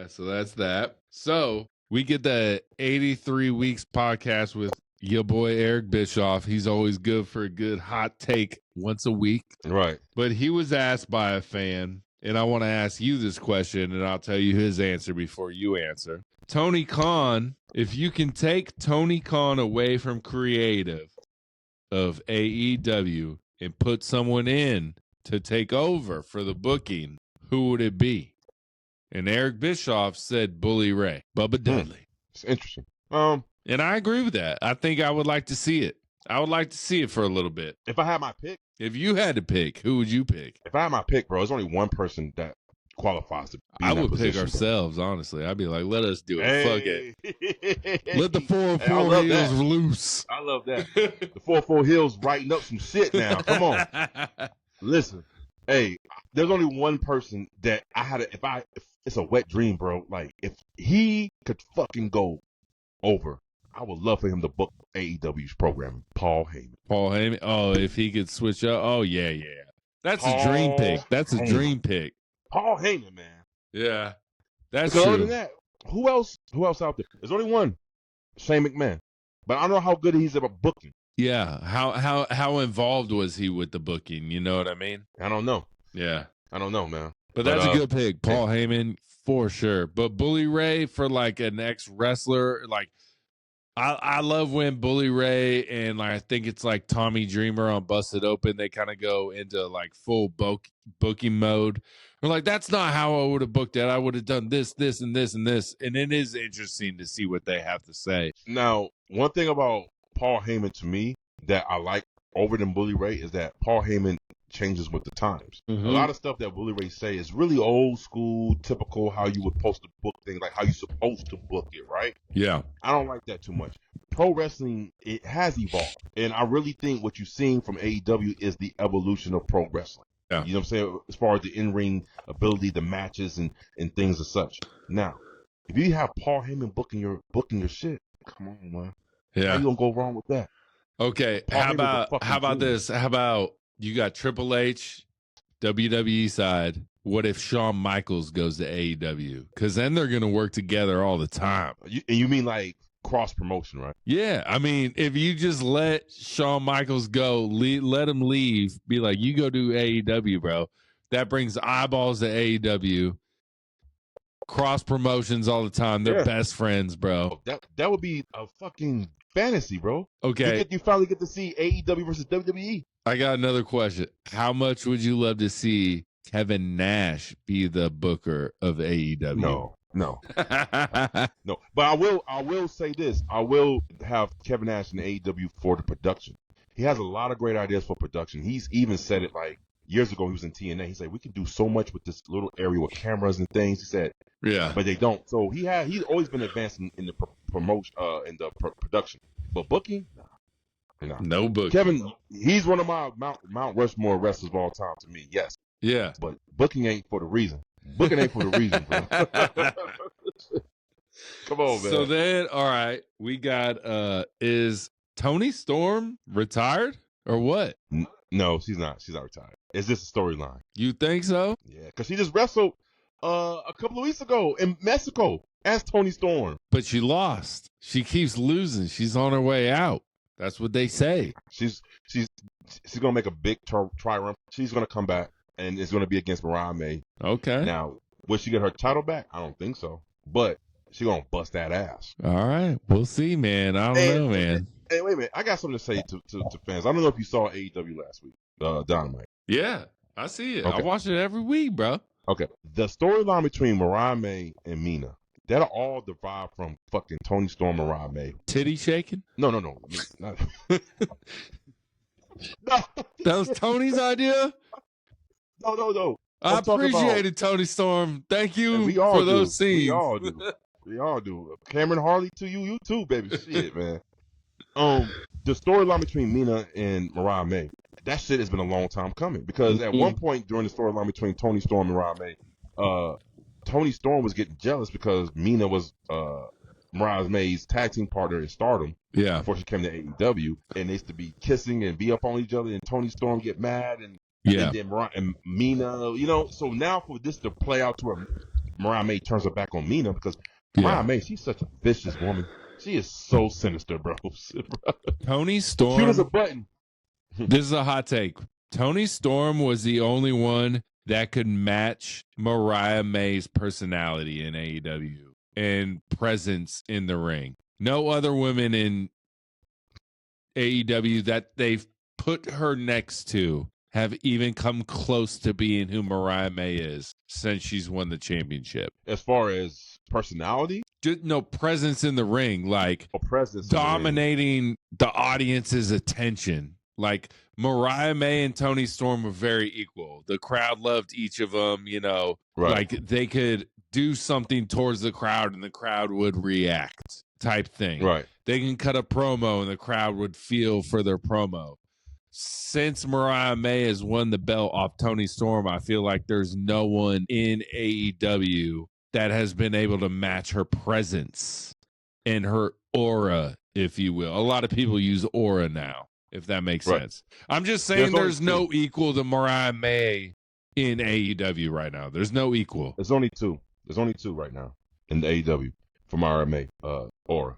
so that's that. So we get the 83 Weeks podcast with your boy Eric Bischoff. He's always good for a good hot take once a week. Right. But he was asked by a fan, and I want to ask you this question, and I'll tell you his answer before you answer. Tony Khan, if you can take Tony Khan away from creative of AEW and put someone in to take over for the booking, who would it be? And Eric Bischoff said Bully Ray, Bubba Dudley. It's interesting. And I agree with that. I think I would like to see it. I would like to see it for a little bit. If I had my pick. If you had to pick, who would you pick? If I had my pick, bro, there's only one person that qualifies to be I in that would position, pick ourselves, honestly. I'd be like, let us do it. Fuck it. Let the Fourfold Hills loose. I love that. The Fourfold Hill's writing up some shit now. Come on. Listen. Hey, there's only one person that I had if it's a wet dream, bro. Like, if he could fucking go over, I would love for him to book AEW's programming. Paul Heyman. Paul Heyman? Oh, if he could switch up. Oh, yeah. That's a dream pick. That's a dream pick. Paul Heyman, man. Yeah. That's because true. Other than that, who else out there? There's only one. Shane McMahon. But I don't know how good he's about booking. Yeah. How involved was he with the booking? You know what I mean? I don't know. Yeah. I don't know, man. But that's a good pick. Paul Heyman, for sure. But Bully Ray for like an ex-wrestler, like I love when Bully Ray and like I think it's like Tommy Dreamer on Busted Open, they kind of go into like full booking mode. We're like, that's not how I would have booked it. I would have done this, this, and this, and this. And it is interesting to see what they have to say. Now, one thing about Paul Heyman to me that I like over than Bully Ray is that Paul Heyman changes with the times. Mm-hmm. A lot of stuff that Bully Ray say is really old school, typical how you would supposed to book things, like how you're supposed to book it, right? Yeah. I don't like that too much. Pro wrestling, it has evolved. And I really think what you're seeing from AEW is the evolution of pro wrestling. Yeah. You know what I'm saying? As far as the in-ring ability, the matches and things as such. Now, if you have Paul Heyman booking your shit, come on, man. Yeah. How you gonna go wrong with that? Okay. How about this? How about you got Triple H, WWE side. What if Shawn Michaels goes to AEW? Because then they're gonna work together all the time. You mean like cross promotion, right? Yeah, I mean, if you just let Shawn Michaels go, let him leave, be like, you go do AEW, bro. That brings eyeballs to AEW. Cross promotions all the time. They're best friends, bro. That would be a fucking fantasy, bro. Okay. You finally get to see AEW versus WWE. I got another question. How much would you love to see Kevin Nash be the booker of AEW? No. No. But I will say this. I will have Kevin Nash in AEW for the production. He has a lot of great ideas for production. He's even said it like years ago. He was in TNA. He said we can do so much with this little area with cameras and things. He said, yeah, but they don't. So he's always been advancing in the promotion, in the production. But booking, no booking. Kevin, he's one of my Mount Rushmore wrestlers of all time to me. Yes. Yeah. But booking ain't for the reason. Booking ain't for the reason, bro. Come on, man. So then, all right, we got is Toni Storm retired or what? No, she's not. She's not retired. Is this a storyline? You think so? Yeah, because she just wrestled a couple of weeks ago in Mexico as Toni Storm. But she lost. She keeps losing. She's on her way out. That's what they say. She's gonna make a big triumph. She's gonna come back. And it's going to be against Mariah May. Okay. Now, will she get her title back? I don't think so. But she's going to bust that ass. All right. We'll see, man. I don't know, man. Hey, wait a minute. I got something to say to fans. I don't know if you saw AEW last week, Dynamite. Yeah, I see it. Okay. I watch it every week, bro. Okay. The storyline between Mariah May and Mina, that'll all derive from fucking Toni Storm and Mariah May. Titty shaking? No. No. That was Tony's idea? No. I appreciated Toni Storm. Thank you for those scenes. We all do. Cameron Harley to you too, baby. Shit, man. The storyline between Mina and Mariah May, that shit has been a long time coming. Because at one point during the storyline between Toni Storm and Mariah May, Toni Storm was getting jealous because Mina was Mariah May's tag team partner in Stardom. Yeah. Before she came to AEW, and they used to be kissing and be up on each other, and Toni Storm get mad and. Yeah. And then and Mina, so now for this to play out to where Mariah May turns her back on Mina because Mariah May, she's such a vicious woman. She is so sinister, bro. Toni Storm. Cute as a button. This is a hot take. Toni Storm was the only one that could match Mariah May's personality in AEW and presence in the ring. No other women in AEW that they've put her next to have even come close to being who Mariah May is since she's won the championship. As far as personality? No, presence in the ring, like presence dominating the audience's attention. Like Mariah May and Toni Storm were very equal. The crowd loved each of them, like they could do something towards the crowd and the crowd would react type thing. Right. They can cut a promo and the crowd would feel for their promo. Since Mariah May has won the belt off Toni Storm, I feel like there's no one in AEW that has been able to match her presence and her aura, if you will. A lot of people use aura now, if that makes sense. I'm just saying there's no equal to Mariah May in AEW right now. There's no equal. There's only two. There's only two right now in the AEW for Mariah May aura.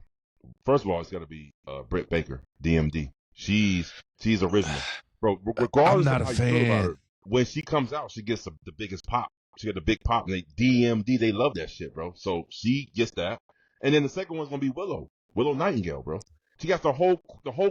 First of all, it's got to be Britt Baker, DMD. She's original, bro. Regardless I'm not of how a fan. You feel about her, when she comes out, she gets the biggest pop. She got the big pop, and DMD, they love that shit, bro. So she gets that, and then the second one's gonna be Willow Nightingale, bro. She got the whole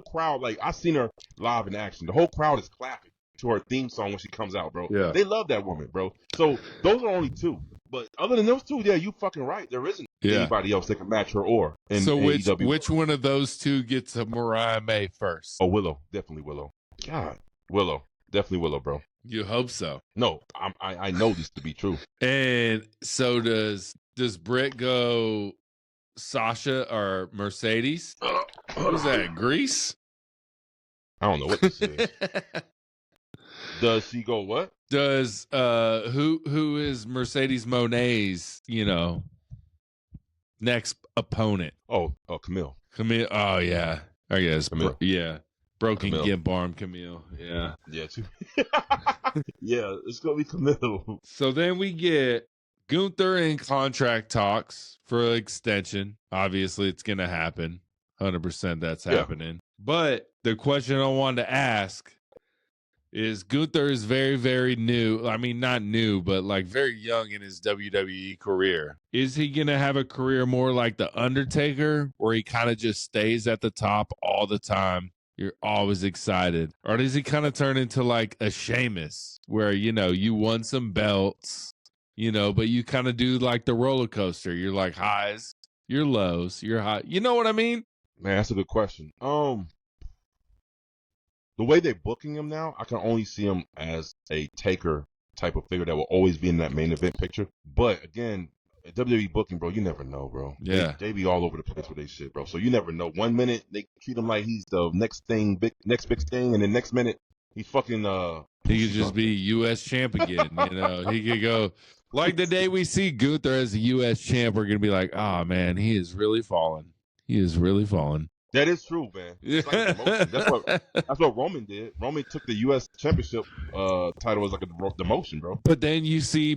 crowd. Like, I seen her live in action. The whole crowd is clapping to her theme song when she comes out, bro. Yeah. They love that woman, bro. So those are only two. But other than those two, yeah, you fucking right. There isn't anybody else that can match her aura. So AEW. which one of those two gets a Mariah May first? Oh, Willow. Definitely Willow. God. Willow. Definitely Willow, bro. You hope so. No, I know this to be true. And so does Britt go Sasha or Mercedes? Who's that? Grease? I don't know what this is. Does she go what? Does who is Mercedes Monet's, next opponent? Oh, Camille. Camille. Oh yeah. I guess. Camille. Broken Camille. Gimp Arm Camille. Yeah. Yeah, too. Yeah, it's gonna be Camille. So then we get Gunther in contract talks for an extension. Obviously, it's gonna happen. 100% that's happening. But the question I wanted to ask is Gunther is very, very new. I mean, not new, but like very young in his WWE career. Is he going to have a career more like The Undertaker, where he kind of just stays at the top all the time? You're always excited. Or does he kind of turn into like a Sheamus, where, you won some belts, but you kind of do like the roller coaster. You're like highs, you're lows, you're high. You know what I mean? Man, that's a good question. The way they're booking him now, I can only see him as a taker type of figure that will always be in that main event picture. But again, WWE booking, bro, you never know, bro. Yeah. They be all over the place with their shit, bro. So you never know. 1 minute they treat him like he's the next big thing, and the next minute he's fucking he could just be U.S. champ again. He could go like the day we see Gunther as a U.S. champ, we're gonna be like, oh man, he is really falling. He is really falling. That is true, man. It's like a demotion. That's what Roman did. Roman took the U.S. Championship title as like a demotion, bro. But then you see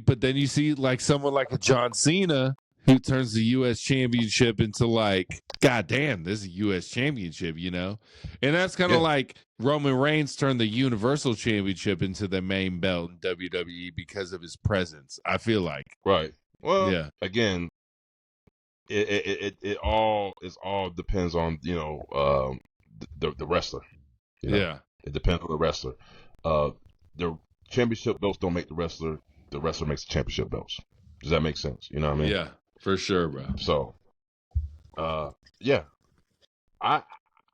like someone like a John Cena who turns the U.S. Championship into like, God damn, this is a U.S. Championship, And that's kind of like Roman Reigns turned the Universal Championship into the main belt in WWE because of his presence. I feel like. Right. Well, again. It all depends on the wrestler. Yeah, it depends on the wrestler. The championship belts don't make the wrestler. The wrestler makes the championship belts. Does that make sense? You know what I mean? Yeah, for sure, bro. So, yeah, I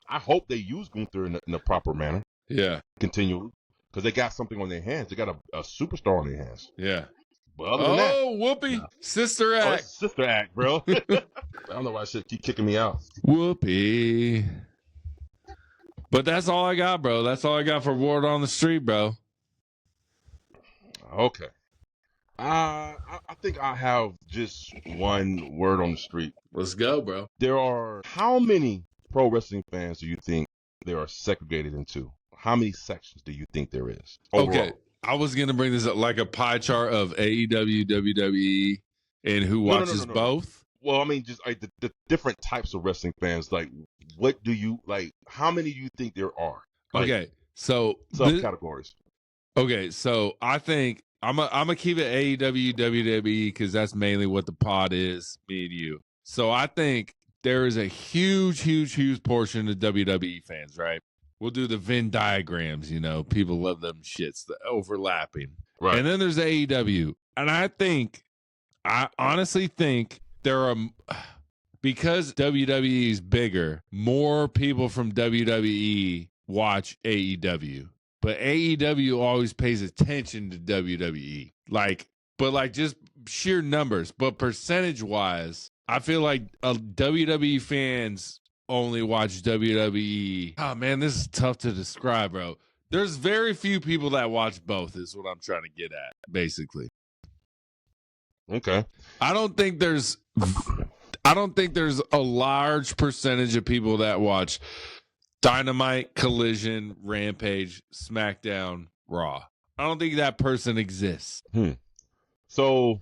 hope they use Gunther in the proper manner. Yeah, continually, because they got something on their hands. They got a superstar on their hands. Yeah. But other than that, Whoopi, Sister Act. Sister Act, bro. I don't know why shit keep kicking me out. Whoopi. But that's all I got, bro. That's all I got for Word on the Street, bro. Okay. I think I have just one word on the street. Let's go, bro. There are how many pro wrestling fans do you think there are segregated into? How many sections do you think there is? Overall? Okay. I was going to bring this up like a pie chart of AEW, WWE, and who watches both. Well, I mean, just like the different types of wrestling fans. Like, what do you like? How many do you think there are? Like, okay, so subcategories. Okay, so I think I'm gonna keep it AEW, WWE because that's mainly what the pod is, me and you. So I think there is a huge portion of WWE fans, right? We'll do the Venn diagrams, people love them shits, the overlapping. Right. And then there's AEW. And I honestly think there are, because WWE is bigger, more people from WWE watch AEW. but AEW always pays attention to WWE. But just sheer numbers. But percentage-wise, I feel like WWE fans only watch WWE. Oh, man, this is tough to describe, bro. There's very few people that watch both is what I'm trying to get at, basically. Okay. I don't think there's a large percentage of people that watch Dynamite, Collision, Rampage, SmackDown, Raw. I don't think that person exists. So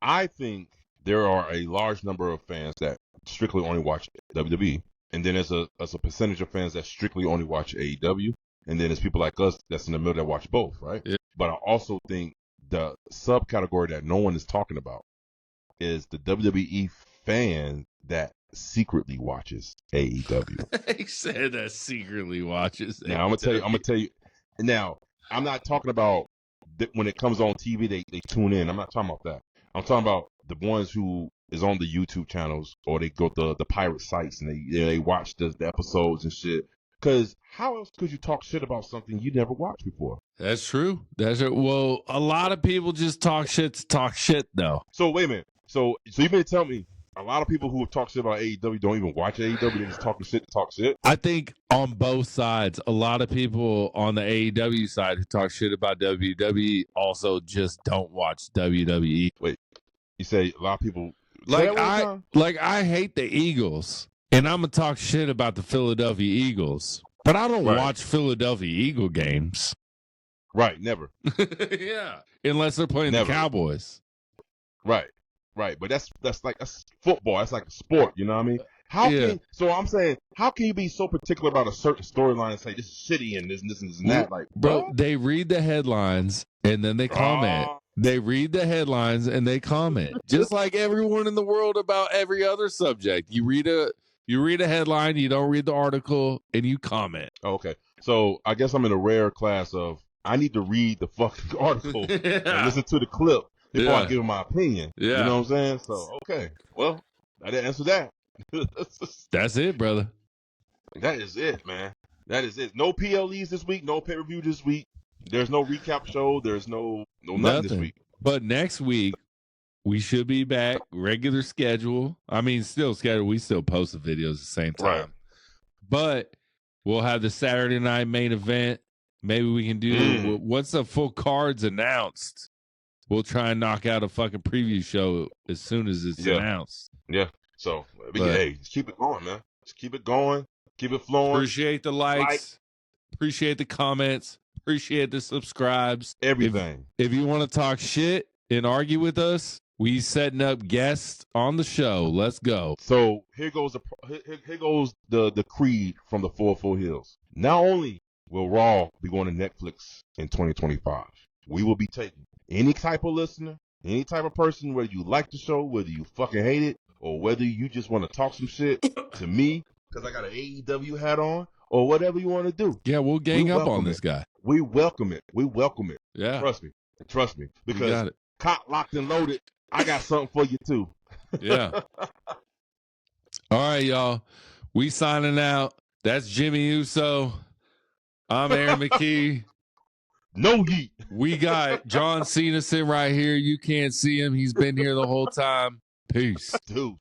I think there are a large number of fans that strictly only watch WWE. And then there's a percentage of fans that strictly only watch AEW. And then there's people like us that's in the middle that watch both, right? Yeah. But I also think the subcategory that no one is talking about is the WWE fan that secretly watches AEW. He said that secretly watches AEW. Now I'm gonna tell you. Now I'm not talking about when it comes on TV they tune in. I'm not talking about that. I'm talking about the ones who is on the YouTube channels or they go to the pirate sites and they watch the episodes and shit. Because how else could you talk shit about something you never watched before? That's true. Well, a lot of people just talk shit to talk shit, though. So wait a minute. So you mean to tell me a lot of people who talk shit about AEW don't even watch AEW? They just talking shit to talk shit? I think on both sides, a lot of people on the AEW side who talk shit about WWE also just don't watch WWE. Wait, you say a lot of people... I hate the Eagles. And I'm going to talk shit about the Philadelphia Eagles. But I don't watch Philadelphia Eagle games. Right, never. Yeah. Unless they're playing the Cowboys. Right. But that's like a football. That's like a sport, you know what I mean? So I'm saying, how can you be so particular about a certain storyline and say this is shitty and this and this and that? Like, bro, they read the headlines and then they comment. They read the headlines and they comment. Just like everyone in the world about every other subject. You read a headline, you don't read the article, and you comment. Okay. So I guess I'm in a rare class of I need to read the fucking article and listen to the clip before I give my opinion. Yeah. You know what I'm saying? So, okay. Well, I didn't answer that. That's it, brother. That is it, man. That is it. No PLEs this week, no pay-per-view this week. There's no recap show. There's no nothing this week. But next week, we should be back, regular schedule. I mean, still scheduled. We still post the videos at the same time. Right. But we'll have the Saturday night main event. Maybe we can do, once the full card's announced, we'll try and knock out a fucking preview show as soon as it's announced. Yeah. So, hey, just keep it going, man. Just keep it going. Keep it flowing. Appreciate the likes. Appreciate the comments. Appreciate the subscribes. Everything. If you want to talk shit and argue with us, we setting up guests on the show. Let's go. So here goes the creed from the Fourfold Hills. Not only will Raw be going to Netflix in 2025, we will be taking any type of listener, any type of person, whether you like the show, whether you fucking hate it, or whether you just want to talk some shit to me because I got an AEW hat on, or whatever you want to do. Yeah, we'll gang up on this guy. We welcome it. Yeah. Trust me. Because caught, locked, and loaded, I got something for you too. Yeah. All right, y'all. We signing out. That's Jimmy Uso. I'm Aaron McKee. No heat. We got John Cena sitting right here. You can't see him. He's been here the whole time. Peace. Dude.